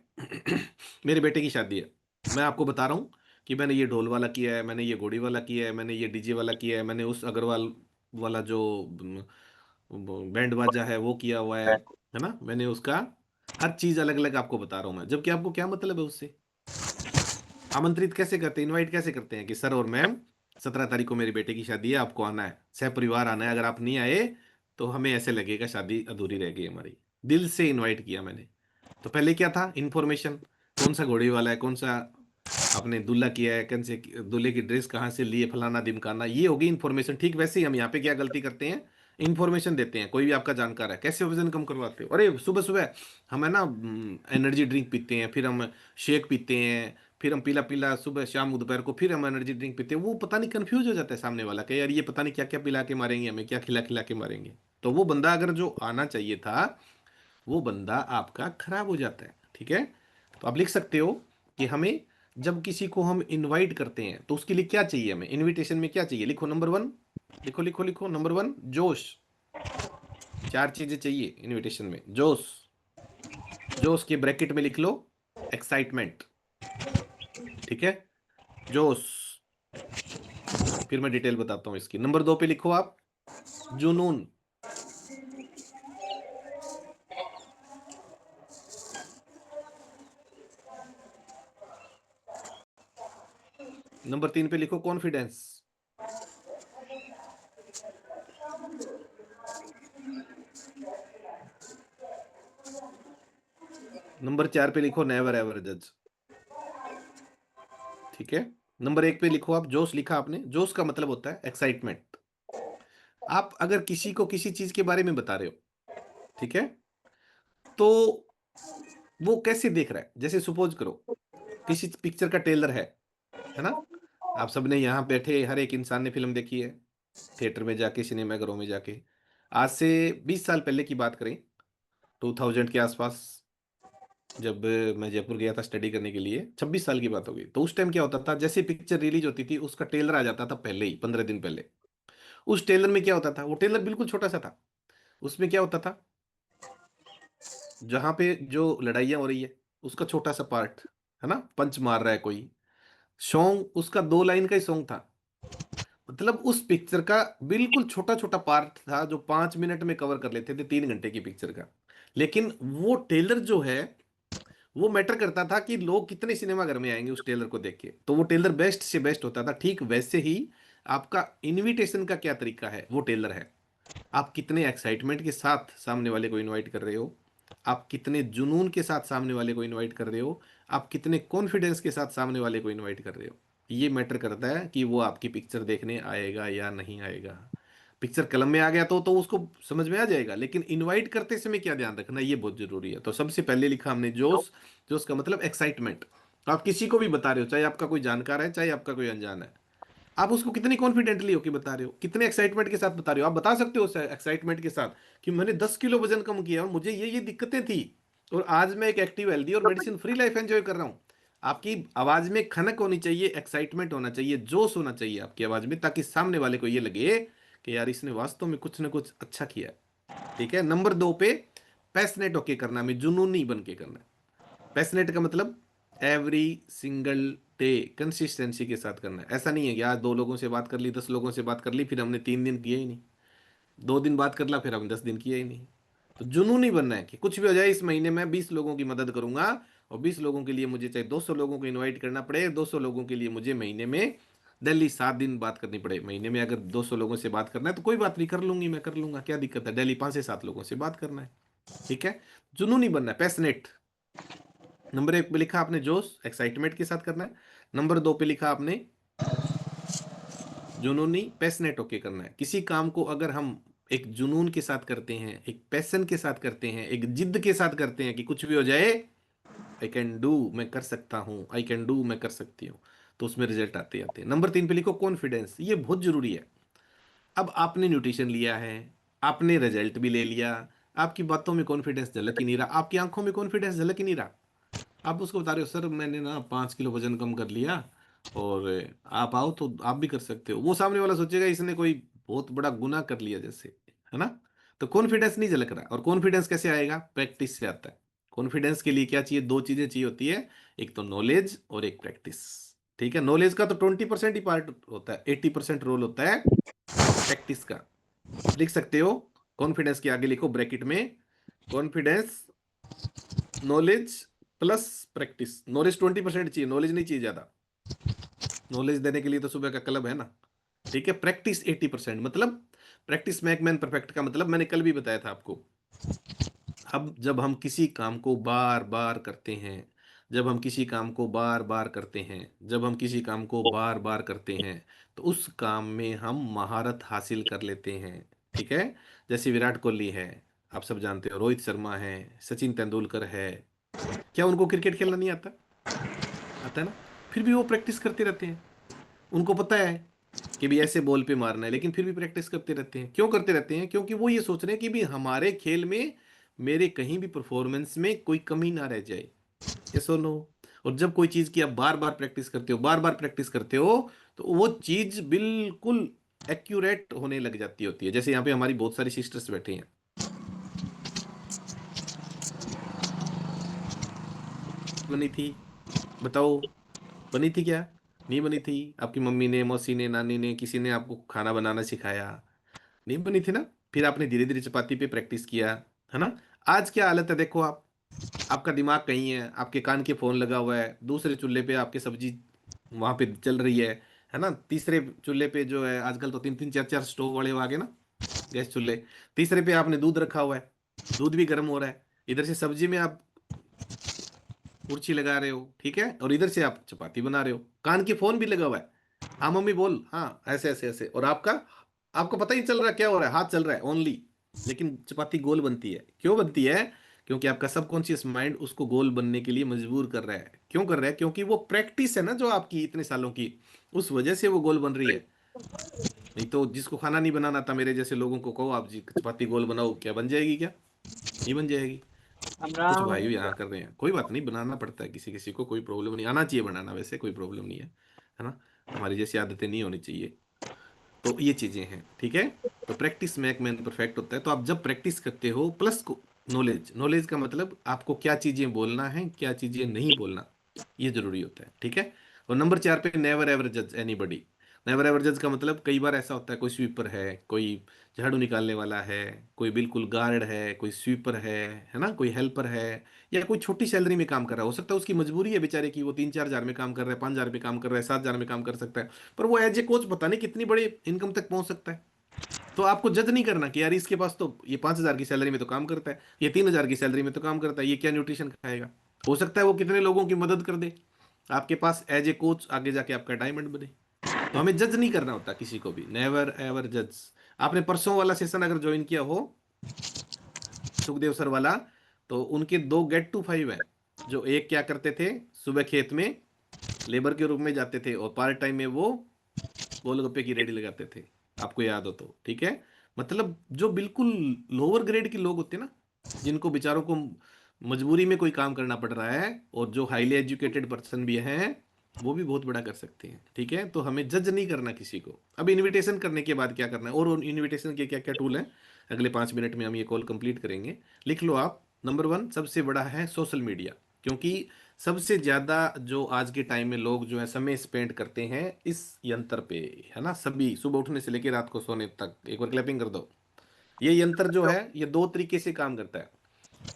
S1: मेरे बेटे की शादी है, मैं आपको बता रहा हूँ कि मैंने ये ढोल वाला किया है, मैंने ये घोड़ी वाला किया है, मैंने ये डीजे वाला किया है, मैंने उस अग्रवाल वाला जो बैंड बाजा है वो किया हुआ है ना, मैंने उसका हर चीज अलग अलग आपको बता रहा हूँ मैं। जबकि आपको क्या मतलब है उससे? आमंत्रित कैसे करते हैं, इनवाइट कैसे करते हैं कि सर और मैम 17 तारीख को मेरे बेटे की शादी है, आपको आना है, सह परिवार आना है, अगर आप नहीं आए तो हमें ऐसे लगेगा शादी अधूरी रह गई हमारी। दिल से इनवाइट किया मैंने। तो पहले क्या था? इन्फॉर्मेशन। कौन सा घोड़ी वाला है, कौन सा आपने दूल्हा किया है, कौन से दूल्हे की ड्रेस कहाँ से लिए, फलाना ढिमकाना, ये होगी इन्फॉर्मेशन। ठीक वैसे ही हम यहाँ पे क्या गलती करते हैं? इन्फॉर्मेशन देते हैं। कोई भी आपका जानकार है, कैसे वजन कम करवाते हो? अरे सुबह सुबह हम है ना एनर्जी ड्रिंक पीते हैं, फिर हम शेक पीते हैं, फिर हम पीला पीला सुबह शाम दोपहर को फिर हम एनर्जी ड्रिंक पीते हैं। वो पता नहीं कंफ्यूज हो जाता है सामने वाला कि यार ये पता नहीं क्या क्या पिला के मारेंगे हमें, क्या खिला खिला के मारेंगे। तो वो बंदा अगर जो आना चाहिए था, वो बंदा आपका खराब हो जाता है। ठीक है। तो आप लिख सकते हो कि हमें जब किसी को हम इनवाइट करते हैं तो उसके लिए क्या चाहिए, हमें इनविटेशन में क्या चाहिए? लिखो नंबर 1, लिखो लिखो लिखो नंबर 1, जोश। चार चीजें चाहिए इनविटेशन में। जोश, जोश के ब्रैकेट में लिख लो एक्साइटमेंट। ठीक है। जोश। फिर मैं डिटेल बताता हूँ इसकी। नंबर 2 पे लिखो आप जुनून। नंबर 3 पे लिखो कॉन्फिडेंस। नंबर 4 पे लिखो नेवर एवर जज। ठीक है। नंबर 1 पे लिखो आप जोश, लिखा आपने, जोश का मतलब होता है एक्साइटमेंट। आप अगर किसी को किसी चीज के बारे में बता रहे हो, ठीक है, तो वो कैसे देख रहा है? जैसे सपोज करो किसी पिक्चर का ट्रेलर है ना, आप सबने यहाँ बैठे हर एक इंसान ने फिल्म देखी है, थिएटर में जाके, सिनेमाघरों में जाके। आज से 20 साल पहले की बात करें, 2000 के आसपास, जब मैं जयपुर गया था स्टडी करने के लिए, 26 साल की बात होगी, तो उस टाइम क्या होता था, जैसे पिक्चर रिलीज होती थी उसका ट्रेलर आ जाता था पहले ही, 15 दिन पहले। उस ट्रेलर में क्या होता था? वो ट्रेलर बिल्कुल छोटा सा था। उसमें क्या होता था? जहां पे जो लड़ाइयाँ हो रही है उसका छोटा सा पार्ट, है ना, पंच मार रहा है कोई, सॉन्ग उसका 2 लाइन का ही सॉन्ग था। मतलब उस पिक्चर का बिल्कुल छोटा छोटा पार्ट था जो 5 मिनट में कवर कर लेते थे 3 घंटे की पिक्चर का। लेकिन वो ट्रेलर जो है वो मैटर करता था कि लोग कितने सिनेमा घर में आएंगे उस टेलर को देख के। तो वो टेलर बेस्ट से बेस्ट होता था। ठीक वैसे ही आपका इनविटेशन का क्या तरीका है, वो टेलर है। आप कितने एक्साइटमेंट के साथ सामने वाले को इनवाइट कर रहे हो, आप कितने जुनून के साथ सामने वाले को इनवाइट कर रहे हो, आप कितने कॉन्फिडेंस के साथ सामने वाले को इनवाइट कर रहे हो। ये मैटर करता है कि वो आपकी पिक्चर देखने आएगा या नहीं आएगा। पिक्चर कलम में आ गया तो उसको समझ में आ जाएगा, लेकिन इनवाइट करते समय क्या ध्यान रखना, ये बहुत जरूरी है। तो सबसे पहले लिखा हमने जोश। जोश का मतलब एक्साइटमेंट। आप किसी को भी बता रहे हो, चाहे आपका कोई जानकार है चाहे आपका कोई अनजान है, आप उसको कितनी कॉन्फिडेंटली होकर बता रहे हो, कितने एक्साइटमेंट के साथ बता रहे हो। आप बता सकते हो एक्साइटमेंट के साथ कि मैंने 10 किलो वजन कम किया और मुझे ये दिक्कतें थी, और आज मैं एक एक्टिव, हेल्दी और मेडिसिन फ्री लाइफ एंजॉय कर रहा हूँ। आपकी आवाज में खनक होनी चाहिए, एक्साइटमेंट होना चाहिए, जोश होना चाहिए आपकी आवाज में, ताकि सामने वाले को ये लगे कि यार इसने वास्तव में कुछ ना कुछ अच्छा किया है। ठीक है। नंबर 2 पे, पैशनेट होके करना, में जुनूनी बन के करना है। पैशनेट का मतलब एवरी सिंगल डे कंसिस्टेंसी के साथ करना है। ऐसा नहीं है कि आज 2 लोगों से बात कर ली, 10 लोगों से बात कर ली, फिर हमने 3 दिन किए ही नहीं, 2 दिन बात कर ला, फिर हमने 10 दिन किए ही नहीं। तो जुनूनी बनना है कि कुछ भी हो जाए, इस महीने में 20 लोगों की मदद करूंगा, और 20 लोगों के लिए मुझे चाहे 200 लोगों को इनवाइट करना पड़े, 200 लोगों के लिए मुझे महीने में डेली 7 दिन बात करनी पड़े। महीने में अगर 200 लोगों से बात करना है तो कोई बात नहीं, कर लूंगी, मैं कर लूंगा, क्या दिक्कत है, डेली 5 से 7 लोगों से बात करना है। ठीक है। जुनूनी बनना है, पैशनेट। नंबर 1 पे लिखा आपने जोश, एक्साइटमेंट के साथ करना है। नंबर 2 पे लिखा आपने जुनूनी, पैशनेट होके करना है। किसी काम को अगर हम एक जुनून के साथ करते हैं, एक पैशन के साथ करते हैं, एक जिद के साथ करते हैं कि कुछ भी हो जाए, आई कैन डू, मैं कर सकता हूँ, आई कैन डू, मैं कर सकती हूँ, तो उसमें रिजल्ट आते आते हैं। नंबर 3 पे लिखो कॉन्फिडेंस, ये बहुत जरूरी है। अब आपने न्यूट्रिशन लिया है, आपने रिजल्ट भी ले लिया, आपकी बातों में कॉन्फिडेंस झलक ही नहीं रहा, आपकी आंखों में कॉन्फिडेंस झलक ही नहीं रहा। आप उसको बता रहे हो सर मैंने ना 5 किलो वजन कम कर लिया, और आप आओ तो आप भी कर सकते हो, वो सामने वाला सोचेगा इसने कोई बहुत बड़ा गुनाह कर लिया जैसे, है ना। तो कॉन्फिडेंस नहीं झलक रहा। और कॉन्फिडेंस कैसे आएगा? प्रैक्टिस से आता है। कॉन्फिडेंस के लिए क्या चाहिए? 2 चीजें चाहिए होती है, एक तो नॉलेज और एक प्रैक्टिस। ठीक है। नॉलेज का तो 20% ही पार्ट होता है, 80% रोल होता है प्रैक्टिस का। लिख सकते हो, कॉन्फिडेंस के आगे लिखो ब्रैकेट में, confidence, knowledge plus practice. Knowledge 20% चाहिए, नॉलेज नहीं चाहिए ज्यादा, नॉलेज देने के लिए तो सुबह का क्लब है ना। ठीक है। प्रैक्टिस 80%, मतलब प्रैक्टिस मेक मैन परफेक्ट का मतलब मैंने कल भी बताया था आपको। अब जब हम किसी काम को बार बार करते हैं, जब हम किसी काम को बार बार करते हैं, जब हम किसी काम को बार बार करते हैं, तो उस काम में हम महारत हासिल कर लेते हैं। ठीक है। जैसे विराट कोहली है, आप सब जानते हो, रोहित शर्मा है, सचिन तेंदुलकर है, क्या उनको क्रिकेट खेलना नहीं आता? आता है ना। फिर भी वो प्रैक्टिस करते रहते हैं। उनको पता है कि भी ऐसे बॉल पे मारना है, लेकिन फिर भी प्रैक्टिस करते रहते हैं। क्यों करते रहते हैं? क्योंकि वो ये सोच रहे हैं कि भी हमारे खेल में, मेरे कहीं भी परफॉर्मेंस में कोई कमी ना रह जाए। ये सुनो। और जब कोई चीज की आप बार बार प्रैक्टिस करते हो, बार बार प्रैक्टिस करते हो, तो वो चीज बिल्कुल एक्यूरेट होने लग जाती होती है। जैसे यहाँ पे हमारी बहुत सारी सिस्टर्स बैठी हैं, बनी थी, बताओ, बनी थी क्या? नहीं बनी थी। आपकी मम्मी ने, मौसी ने, नानी ने, किसी ने आपको खाना बनाना सिखाया? नहीं बनी थी ना। फिर आपने धीरे धीरे चपाती पे प्रैक्टिस किया, है ना। आज क्या हालत है देखो आप, आपका दिमाग कहीं है, आपके कान के फोन लगा हुआ है, दूसरे चूल्हे पे आपकी सब्जी वहां पे चल रही है ना। तीसरे चूल्हे पे जो है, आजकल तो 3 3 4 4 स्टोव वाले आ गए ना, गैस चूल्हे। तीसरे पे आपने दूध रखा हुआ है, दूध भी गर्म हो रहा है, इधर से सब्जी में आप कुर्ची लगा रहे हो, ठीक है, और इधर से आप चपाती बना रहे हो, कान के फोन भी लगा हुआ है। हाँ मम्मी बोल, हाँ ऐसे ऐसे ऐसे, और आपका, आपको पता ही नहीं चल रहा क्या हो रहा है, हाथ चल रहा है ओनली, लेकिन चपाती गोल बनती है। क्यों बनती है? क्योंकि आपका सबकॉन्शियस माइंड उसको गोल बनने के लिए मजबूर कर रहा है। क्यों कर रहा है? क्योंकि वो प्रैक्टिस है ना जो आपकी इतने सालों की, उस वजह से वो गोल बन रही है। नहीं तो जिसको खाना नहीं बनाना था, मेरे जैसे लोगों को कहो आप जी चपाती गोल बनाओ, क्या बन जाएगी क्या? नहीं बन जाएगी। कुछ
S2: हमरा
S1: भाई भी यहाँ कर रहे हैं, कोई बात नहीं, बनाना पड़ता है किसी किसी को, कोई प्रॉब्लम नहीं, आना चाहिए बनाना, वैसे कोई प्रॉब्लम नहीं है ना। हमारी जैसी आदतें नहीं होनी चाहिए। तो ये चीजें हैं, ठीक है। तो प्रैक्टिस मेक मैन परफेक्ट होता है। तो आप जब प्रैक्टिस करते हो, प्लस को नॉलेज, नॉलेज का मतलब आपको क्या चीजें बोलना है, क्या चीजें नहीं बोलना, ये जरूरी होता है। ठीक है। और नंबर 4 पे, नेवर एवर जज एनीबडी। नेवर एवर जज का मतलब, कई बार ऐसा होता है, कोई स्वीपर है, कोई झाड़ू निकालने वाला है, कोई बिल्कुल गार्ड है, कोई स्वीपर है ना, कोई हेल्पर है, या कोई छोटी सैलरी में काम कर रहा है, हो सकता है उसकी मजबूरी है बेचारे की, वो 3 4 हजार में काम कर रहा है, 5 हजार में काम कर रहा है, 7 हजार में काम कर सकता है, पर वो एज ए कोच पता नहीं कितनी बड़ी इनकम तक पहुंच सकता है। तो आपको जज नहीं करना कि यार इसके पास तो ये 5 हजार की सैलरी में तो काम करता है, ये 3 हजार की सैलरी में तो काम करता है, ये क्या न्यूट्रिशन खाएगा। हो सकता है वो कितने लोगों की मदद कर दे, आपके पास एज ए कोच आगे जाके आपका डायमंड बने। तो हमें जज नहीं करना होता किसी को भी, नेवर एवर जज। आपने परसों वाला सेशन अगर ज्वाइन किया हो, सुखदेव सर वाला, तो उनके 2 get to 5 हैं। जो एक क्या करते थे, सुबह खेत में लेबर के रूप में जाते थे, और पार्ट टाइम में वो गोलगप्पे की रेडी लगाते थे, आपको याद हो तो, ठीक है। मतलब जो बिल्कुल लोअर ग्रेड के लोग होते हैं ना, जिनको बेचारों को मजबूरी में कोई काम करना पड़ रहा है, और जो हाईली एजुकेटेड पर्सन भी हैं वो भी बहुत बड़ा कर सकते हैं। ठीक है, तो हमें जज नहीं करना किसी को। अब इनविटेशन करने के बाद क्या करना है, और इनविटेशन के क्या क्या टूल हैं, अगले 5 मिनट में हम ये कॉल कंप्लीट करेंगे। लिख लो आप। नंबर 1 सबसे बड़ा है सोशल मीडिया, क्योंकि सबसे ज्यादा जो आज के टाइम में लोग जो है समय स्पेंड करते हैं इस यंत्र पे, है ना। सभी सुबह उठने से लेकर रात को सोने तक, एक बार क्लैपिंग कर दो। ये यंत्र जो है ये दो तरीके से काम करता है।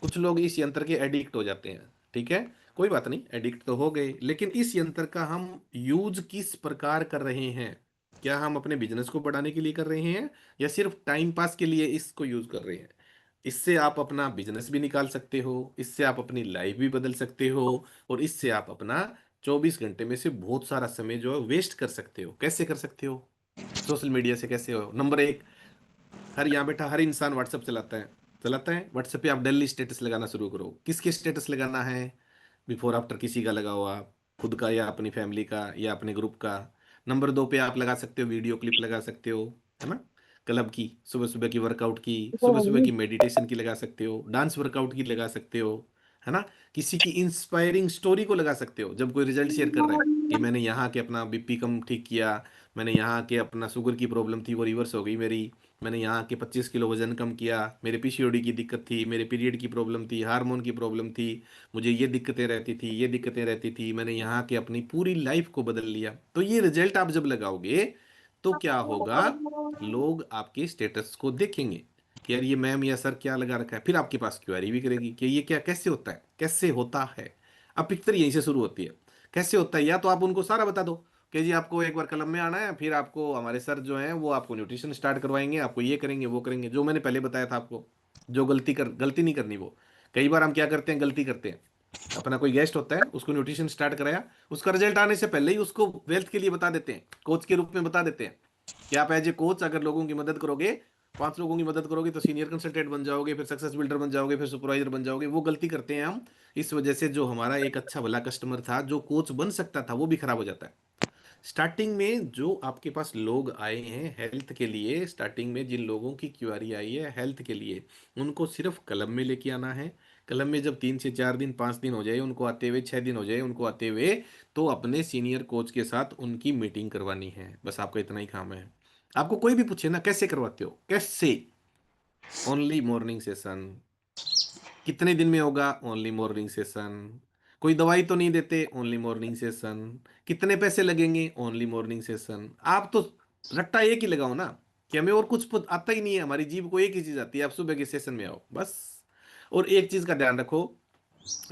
S1: कुछ लोग इस यंत्र के एडिक्ट हो जाते हैं। ठीक है, कोई बात नहीं, एडिक्ट तो हो गए, लेकिन इस यंत्र का हम यूज किस प्रकार कर रहे हैं? क्या हम अपने बिजनेस को बढ़ाने के लिए कर रहे हैं, या सिर्फ टाइम पास के लिए इसको यूज कर रहे हैं? इससे आप अपना बिजनेस भी निकाल सकते हो, इससे आप अपनी लाइफ भी बदल सकते हो, और इससे आप अपना 24 घंटे में से बहुत सारा समय जो है वेस्ट कर सकते हो। कैसे कर सकते हो? सोशल मीडिया से कैसे हो? नंबर 1, हर यहाँ बैठा हर इंसान व्हाट्सएप चलाता है। चलाता है व्हाट्सएप पे, आप डेली स्टेटस लगाना शुरू करो। किसके स्टेटस लगाना है? बिफोर आफ्टर किसी का लगाओ आप, खुद का या अपनी फैमिली का या अपने ग्रुप का। नंबर 2 पे आप लगा सकते हो वीडियो क्लिप लगा सकते हो, है ना। क्लब की, सुबह सुबह की वर्कआउट की, सुबह सुबह की मेडिटेशन की लगा सकते हो, डांस वर्कआउट की लगा सकते हो, है ना। किसी की इंस्पायरिंग स्टोरी को लगा सकते हो, जब कोई रिजल्ट शेयर कर रहा है कि मैंने यहाँ के अपना बीपी कम ठीक किया, मैंने यहाँ के अपना शुगर की प्रॉब्लम थी वो रिवर्स हो गई मेरी, मैंने यहाँ के 25 किलो वजन कम किया, मेरे पीसीओडी की दिक्कत थी, मेरे पीरियड की प्रॉब्लम थी, हार्मोन की प्रॉब्लम थी, मुझे ये दिक्कतें रहती थी, ये दिक्कतें रहती थी, मैंने यहाँ के अपनी पूरी लाइफ को बदल लिया। तो ये रिजल्ट आप जब लगाओगे तो क्या होगा, लोग आपके स्टेटस को देखेंगे कि यार ये मैम या सर क्या लगा रखा है, फिर आपके पास क्वेरी भी करेगी कि ये क्या, कैसे होता है, कैसे होता है। अब पिक्चर यहीं से शुरू होती है। कैसे होता है, या तो आप उनको सारा बता दो कि जी आपको एक बार कलम में आना है, फिर आपको हमारे सर जो हैं वो आपको न्यूट्रिशन स्टार्ट करवाएंगे, आपको ये करेंगे वो करेंगे, जो मैंने पहले बताया था आपको। जो गलती नहीं करनी वो। कई बार हम क्या करते हैं, गलती करते हैं। अपना कोई गेस्ट होता है, उसको न्यूट्रिशन स्टार्ट कराया, उसका रिजल्ट आने से पहले ही उसको वेल्थ के लिए बता देते हैं, कोच के रूप में बता देते हैं कि आप एज ए कोच अगर लोगों की मदद करोगे, 5 लोगों की मदद करोगे तो सीनियर कंसल्टेंट बन जाओगे, फिर सक्सेस बिल्डर बन जाओगे, फिर सुपरवाइजर बन जाओगे। वो गलती करते हैं हम। इस वजह से जो हमारा एक अच्छा भला कस्टमर था, जो कोच बन सकता था, वो भी खराब हो जाता है। स्टार्टिंग में जो आपके पास लोग आए हैं हेल्थ के लिए, स्टार्टिंग में जिन लोगों की क्वेरी आई है हेल्थ के लिए, उनको सिर्फ कलम में लेके आना है। कलम में जब 3 से 4 दिन 5 दिन हो जाए उनको आते हुए, 6 दिन हो जाए उनको आते हुए, तो अपने सीनियर कोच के साथ उनकी मीटिंग करवानी है। बस आपका इतना ही काम है। आपको कोई भी पूछे ना कैसे करवाते हो, कैसे, ओनली मॉर्निंग सेशन। कितने दिन में होगा, ओनली मॉर्निंग सेशन। कोई दवाई तो नहीं देते, ओनली मॉर्निंग सेशन। कितने पैसे लगेंगे, ओनली मॉर्निंग सेशन। आप तो रट्टा एक ही लगाओ ना, कि हमें और कुछ आता ही नहीं है, हमारी जीभ को एक ही चीज आती है, आप सुबह के सेशन में आओ बस। और एक चीज का ध्यान रखो,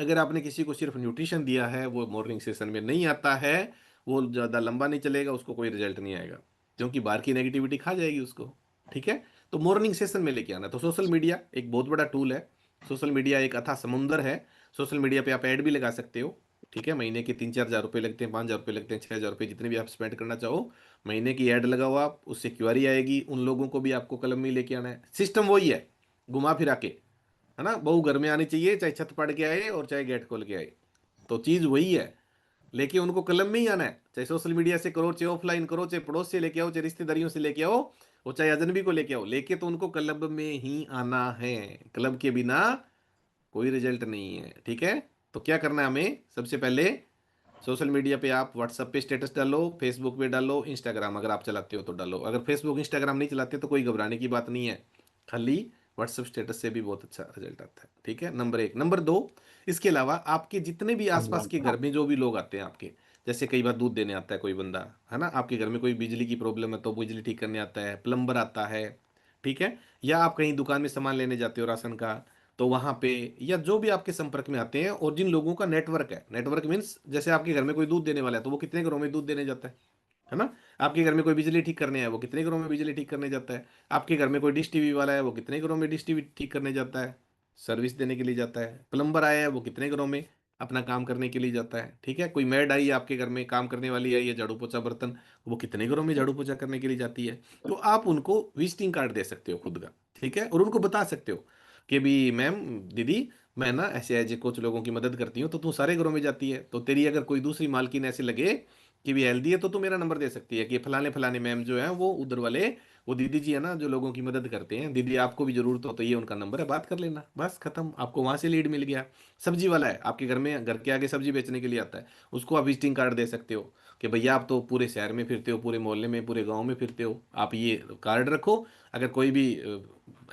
S1: अगर आपने किसी को सिर्फ न्यूट्रिशन दिया है, वो मॉर्निंग सेशन में नहीं आता है, वो ज़्यादा लंबा नहीं चलेगा, उसको कोई रिजल्ट नहीं आएगा, क्योंकि बाहर की नेगेटिविटी खा जाएगी उसको। ठीक है, तो मॉर्निंग सेशन में लेके आना। तो सोशल मीडिया एक बहुत बड़ा टूल है। सोशल मीडिया एक अथाह समुंदर है। सोशल मीडिया पे आप ऐड भी लगा सकते हो। ठीक है, महीने के 3-4 हज़ार रुपये लगते हैं, 5 हज़ार रुपये लगते हैं, 6 हज़ार रुपये, जितने भी आप स्पेंड करना चाहो। महीने की ऐड लगाओ आप, उससे क्वेरी आएगी, उन लोगों को भी आपको कलम में लेके आना है। सिस्टम वही है, घुमा फिरा के, है ना। बहू घर में आनी चाहिए, चाहे छत पड़ के आए और चाहे गेट खोल के आए, तो चीज वही है। लेके उनको कलम में ही आना है, चाहे सोशल मीडिया से करो, चाहे ऑफलाइन करो, चाहे पड़ोस से लेके आओ, चाहे रिश्तेदारियों से लेके आओ, और चाहे अजनबी को लेके आओ, लेके तो उनको क्लब में ही आना है। क्लब के बिना कोई रिजल्ट नहीं है। ठीक है, तो क्या करना है हमें, सबसे पहले सोशल मीडिया पे आप व्हाट्सएप पे स्टेटस डालो, फेसबुक पे डालो, इंस्टाग्राम अगर आप चलाते हो तो डालो। अगर फेसबुक इंस्टाग्राम नहीं चलाते तो कोई घबराने की बात नहीं है, खाली व्हाट्सएप स्टेटस से भी बहुत अच्छा रिजल्ट आता है। ठीक है, नंबर 1। नंबर 2, इसके अलावा आपके जितने भी आसपास के घर में जो भी लोग आते हैं आपके, जैसे कई बार दूध देने आता है कोई बंदा, है ना, आपके घर में कोई बिजली की प्रॉब्लम है तो बिजली ठीक करने आता है, प्लम्बर आता है। ठीक है, या आप कहीं दुकान में सामान लेने जाते हो राशन का, तो वहां पे, या जो भी आपके संपर्क में आते हैं, और जिन लोगों का नेटवर्क है, नेटवर्क मीन्स जैसे आपके घर में कोई दूध देने वाला है तो वो कितने घरों में दूध देने जाता है ना। आपके घर में कोई बिजली ठीक करने है, वो कितने घरों में बिजली ठीक करने जाता है। आपके घर में कोई डिश टीवी वाला है, वो कितने घरों में डिश टीवी ठीक करने जाता है, सर्विस देने के लिए जाता है। प्लम्बर आया है, वो कितने घरों में अपना काम करने के लिए जाता है। ठीक है, कोई मेड आई है आपके घर में, काम करने वाली आई है, झाड़ू पोछा बर्तन, वो कितने घरों में झाड़ू पोछा करने के लिए जाती है। तो आप उनको विजिटिंग कार्ड दे सकते हो खुद का। ठीक है, और उनको बता सकते हो कि भी मैम, दीदी, मैं ना ऐसे ऐसे कुछ लोगों की मदद करती हूँ, तो तू सारे घरों में जाती है, तो तेरी अगर कोई दूसरी मालकिन ऐसे लगे कि भी हेल्दी है तो तू मेरा नंबर दे सकती है कि फलाने फलाने मैम जो है वो उधर वाले, वो दीदी जी है ना जो लोगों की मदद करते हैं, दीदी आपको भी जरूरत हो तो ये उनका नंबर है, बात कर लेना, बस खत्म, आपको वहां से लीड मिल गया। सब्जी वाला है आपके घर में, घर के आगे सब्जी बेचने के लिए आता है, उसको आप विजिटिंग कार्ड दे सकते हो कि भैया आप तो पूरे शहर में फिरते हो, पूरे मोहल्ले में, पूरे गांव में फिरते हो, आप ये कार्ड रखो, अगर कोई भी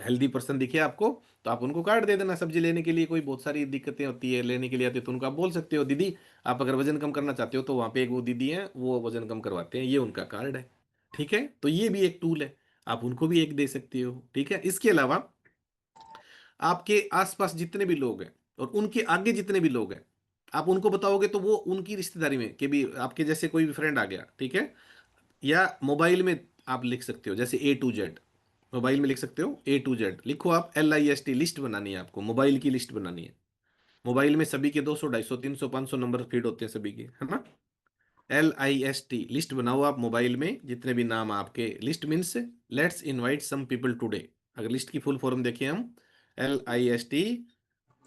S1: हेल्दी पर्सन दिखे आपको तो आप उनको कार्ड दे देना। सब्जी लेने के लिए कोई बहुत सारी दिक्कतें होती है, लेने के लिए आते हैं, तो उनको आप बोल सकते हो दीदी आप अगर वजन कम करना चाहते हो तो वहां पे एक वो दीदी है वो वजन कम करवाते हैं, ये उनका कार्ड है। ठीक है, तो ये भी एक टूल है, आप उनको भी एक दे सकते हो। ठीक है, इसके अलावा आपके आसपास जितने भी लोग हैं और उनके आगे जितने भी लोग हैं, आप उनको बताओगे तो वो उनकी रिश्तेदारी में के भी आपके जैसे कोई भी फ्रेंड आ गया, ठीक है, या मोबाइल में आप लिख सकते हो जैसे A to Z, मोबाइल में लिख सकते हो A to Z, लिखो आप LIST, लिस्ट बनानी है आपको, मोबाइल की लिस्ट बनानी है। मोबाइल में सभी के 200 250 300 500 नंबर फीड होते हैं सभी के, है ना। LIST लिस्ट बनाओ आप मोबाइल में, जितने भी नाम आपके, list means let's invite some people today, अगर लिस्ट की फुल फॉर्म देखें हम, LIST,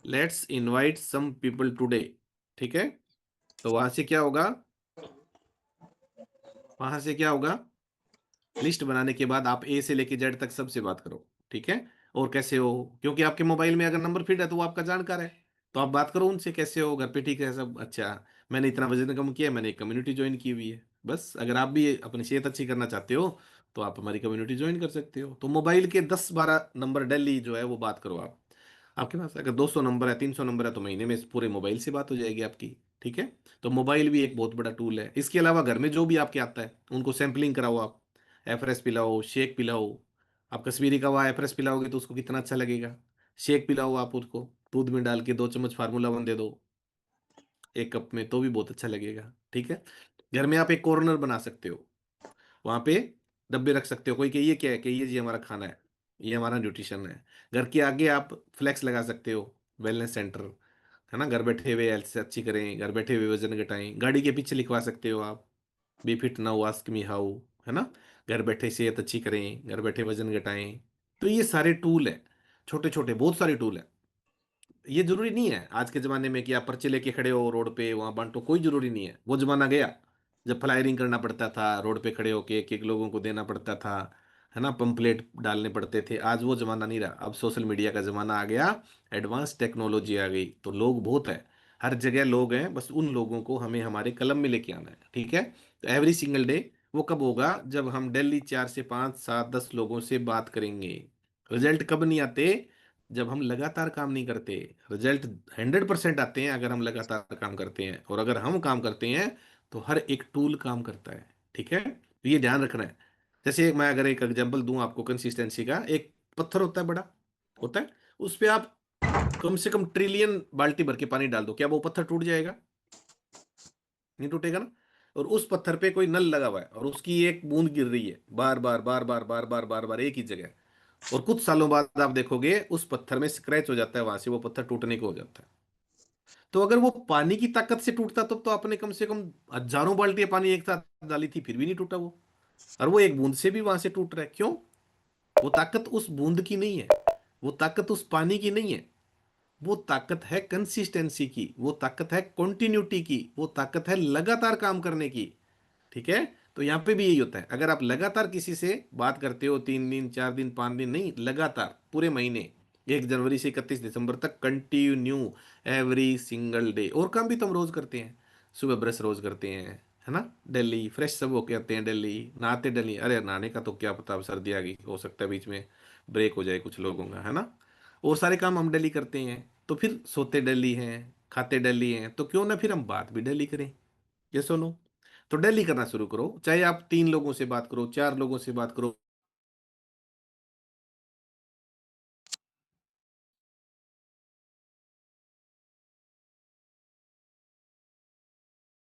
S1: let's invite some people today. ठीक है, तो वहां से क्या होगा, वहां से क्या होगा, लिस्ट बनाने के बाद आप A से लेके Z तक सबसे बात करो। ठीक है, और कैसे हो, क्योंकि आपके मोबाइल में अगर नंबर फीड है तो वो आपका जानकार है, तो आप बात करो उनसे, कैसे हो, घर पे ठीक है सब, अच्छा मैंने इतना वजन कम किया है, मैंने एक कम्युनिटी ज्वाइन की हुई है, बस अगर आप भी अपनी सेहत अच्छी करना चाहते हो तो आप हमारी कम्युनिटी ज्वाइन कर सकते हो। तो मोबाइल के 10 12 नंबर डेली जो है वो बात करो आप, आपके पास अगर 200 नंबर है, 300 नंबर है, तो महीने में इस पूरे मोबाइल से बात हो जाएगी आपकी। ठीक है, तो मोबाइल भी एक बहुत बड़ा टूल है। इसके अलावा घर में जो भी आपके आता है उनको सैम्पलिंग कराओ आप, एफरेस पिलाओ, शेक पिलाओ, आप कश्मीरी कावा एफरेस पिलाओगे तो उसको कितना अच्छा लगेगा। शेक पिलाओ आप उसको, दूध में डाल के 2 चम्मच फार्मूला 1 दे दो एक कप में, तो भी बहुत अच्छा लगेगा। ठीक है, घर में आप एक कॉर्नर बना सकते हो, वहां पे डब्बे रख सकते हो, कोई कहिए क्या है कि ये जी हमारा खाना है, ये हमारा न्यूट्रिशन है। घर के आगे आप फ्लैक्स लगा सकते हो, वेलनेस सेंटर, है ना, घर बैठे हुए हेल्थ से अच्छी करें, घर बैठे हुए वजन घटाएं, गाड़ी के पीछे लिखवा सकते हो आप, be fit now ask me how, है ना, घर बैठे सेहत अच्छी करें, घर बैठे वजन घटाएं। तो ये सारे टूल है, छोटे छोटे बहुत सारे टूल है। ये जरूरी नहीं है आज के जमाने में कि आप पर्चे लेके खड़े हो रोड पे वहां बांटो, कोई जरूरी नहीं है, वो जमाना गया जब फ्लायरिंग करना पड़ता था, रोड पे खड़े होके एक एक लोगों को देना पड़ता था, है ना, पंपलेट डालने पड़ते थे, आज वो जमाना नहीं रहा, अब सोशल मीडिया का जमाना आ गया, एडवांस टेक्नोलॉजी आ गई, तो लोग बहुत है, हर जगह लोग हैं, बस उन लोगों को हमें हमारे कलम में लेके आना है। ठीक है, तो एवरी सिंगल डे, वो कब होगा, जब हम डेली 4 से 5 7 10 लोगों से बात करेंगे। रिजल्ट कब नहीं आते, जब हम लगातार काम नहीं करते। रिजल्ट 100% आते हैं अगर हम लगातार काम करते हैं, और अगर हम काम करते हैं तो हर एक टूल काम करता है। ठीक है, तो ये ध्यान रखना है। जैसे मैं अगर एक एग्जांपल दूं आपको कंसिस्टेंसी का, एक पत्थर होता है बड़ा, होता है, उस पे आप कम से कम ट्रिलियन बाल्टी भर के पानी डाल दो, क्या वो पत्थर टूट जाएगा, नहीं टूटेगा ना। और उस पत्थर पे कोई नल लगा हुआ है और उसकी एक बूंद गिर रही है बार बार बार बार बार बार बार बार एक ही जगह, और कुछ सालों बाद आप देखोगे उस पत्थर में स्क्रैच हो जाता है, वहां से वो पत्थर टूटने को हो जाता है। तो अगर वो पानी की ताकत से टूटता तो आपने कम से कम हजारों बाल्टियां पानी एक साथ डाली थी फिर भी नहीं टूटा वो, और वो एक बूंद से भी वहां से टूट रहा है, क्यों, वो ताकत उस बूंद की नहीं है, वो ताकत उस पानी की नहीं है, वो ताकत है कंसिस्टेंसी की, वो ताकत है कंटिन्यूटी की, वो ताकत है लगातार काम करने की। ठीक है, तो यहाँ पे भी यही होता है, अगर आप लगातार किसी से बात करते हो 3 दिन 4 दिन 5 दिन नहीं, लगातार पूरे महीने, 1 जनवरी से 31 दिसंबर तक कंटिन्यू, एवरी सिंगल डे, और काम भी तो हम रोज करते हैं, सुबह ब्रश रोज करते हैं, है ना, दिल्ली फ्रेश सब होके आते हैं, दिल्ली नहाते, दिल्ली, अरे नहाने का तो क्या पता, अब सर्दी आ गई हो सकता है बीच में ब्रेक हो जाए कुछ लोगों का, है ना, और सारे काम हम दिल्ली करते हैं, तो फिर सोते दिल्ली हैं, खाते दिल्ली हैं, तो क्यों ना फिर हम बात भी दिल्ली करें, ये सुनो। तो डेली करना शुरू करो, चाहे आप 3 लोगों से बात करो, 4 लोगों से बात करो।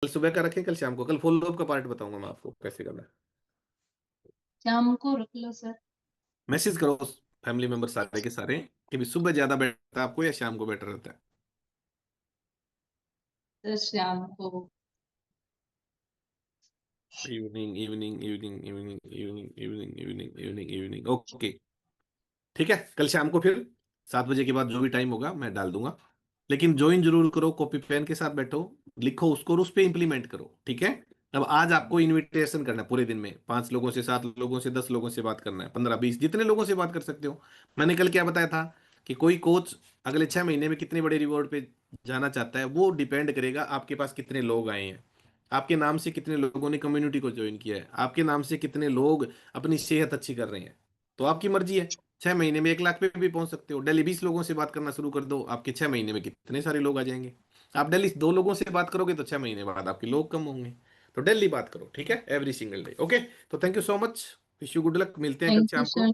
S1: कल सुबह का रखें, कल शाम को, कल फॉलो अप का पार्ट बताऊंगा मैं आपको कैसे करना है।
S2: शाम को रख लो सर।
S1: मैसेज करो फैमिली मेंबर सारे के सारे कि भी सुबह ज्यादा बेटर है आपको या शाम को बेटर रहता है।
S2: सर शाम को।
S1: Evening evening evening evening evening evening evening evening evening, okay. ठीक है, कल शाम को फिर 7 बजे के बाद जो भी टाइम होगा मैं डाल दूंगा, लेकिन ज्वाइन जरूर करो, कॉपी पेन के साथ बैठो, लिखो उसको और उस पर इम्प्लीमेंट करो। ठीक है, अब आज आपको इनविटेशन करना है, पूरे दिन में 5 लोगों से, 7 लोगों से, 10 लोगों से बात करना है, 15 20 जितने लोगों से बात कर सकते हो। मैंने कल क्या बताया था कि कोई कोच अगले 6 महीने में कितने बड़े रिवॉर्ड पे जाना चाहता है, वो डिपेंड करेगा आपके पास कितने लोग आए हैं, आपके नाम से कितने लोगों ने कम्युनिटी को ज्वाइन किया है, आपके नाम से कितने लोग अपनी सेहत अच्छी कर रहे हैं। तो आपकी मर्जी है, 6 महीने में 1 लाख पे भी पहुंच सकते हो। डेली 20 लोगों से बात करना शुरू कर दो, आपके 6 महीने में कितने सारे लोग आ जाएंगे। आप डेली 2 लोगों से बात करोगे तो 6 महीने बाद आपके लोग कम होंगे। तो डेली बात करो, ठीक है, एवरी सिंगल डे। ओके, तो thank you so much, wish you good luck, मिलते हैं कल
S2: थैंक यू
S1: शाम को।
S2: सर।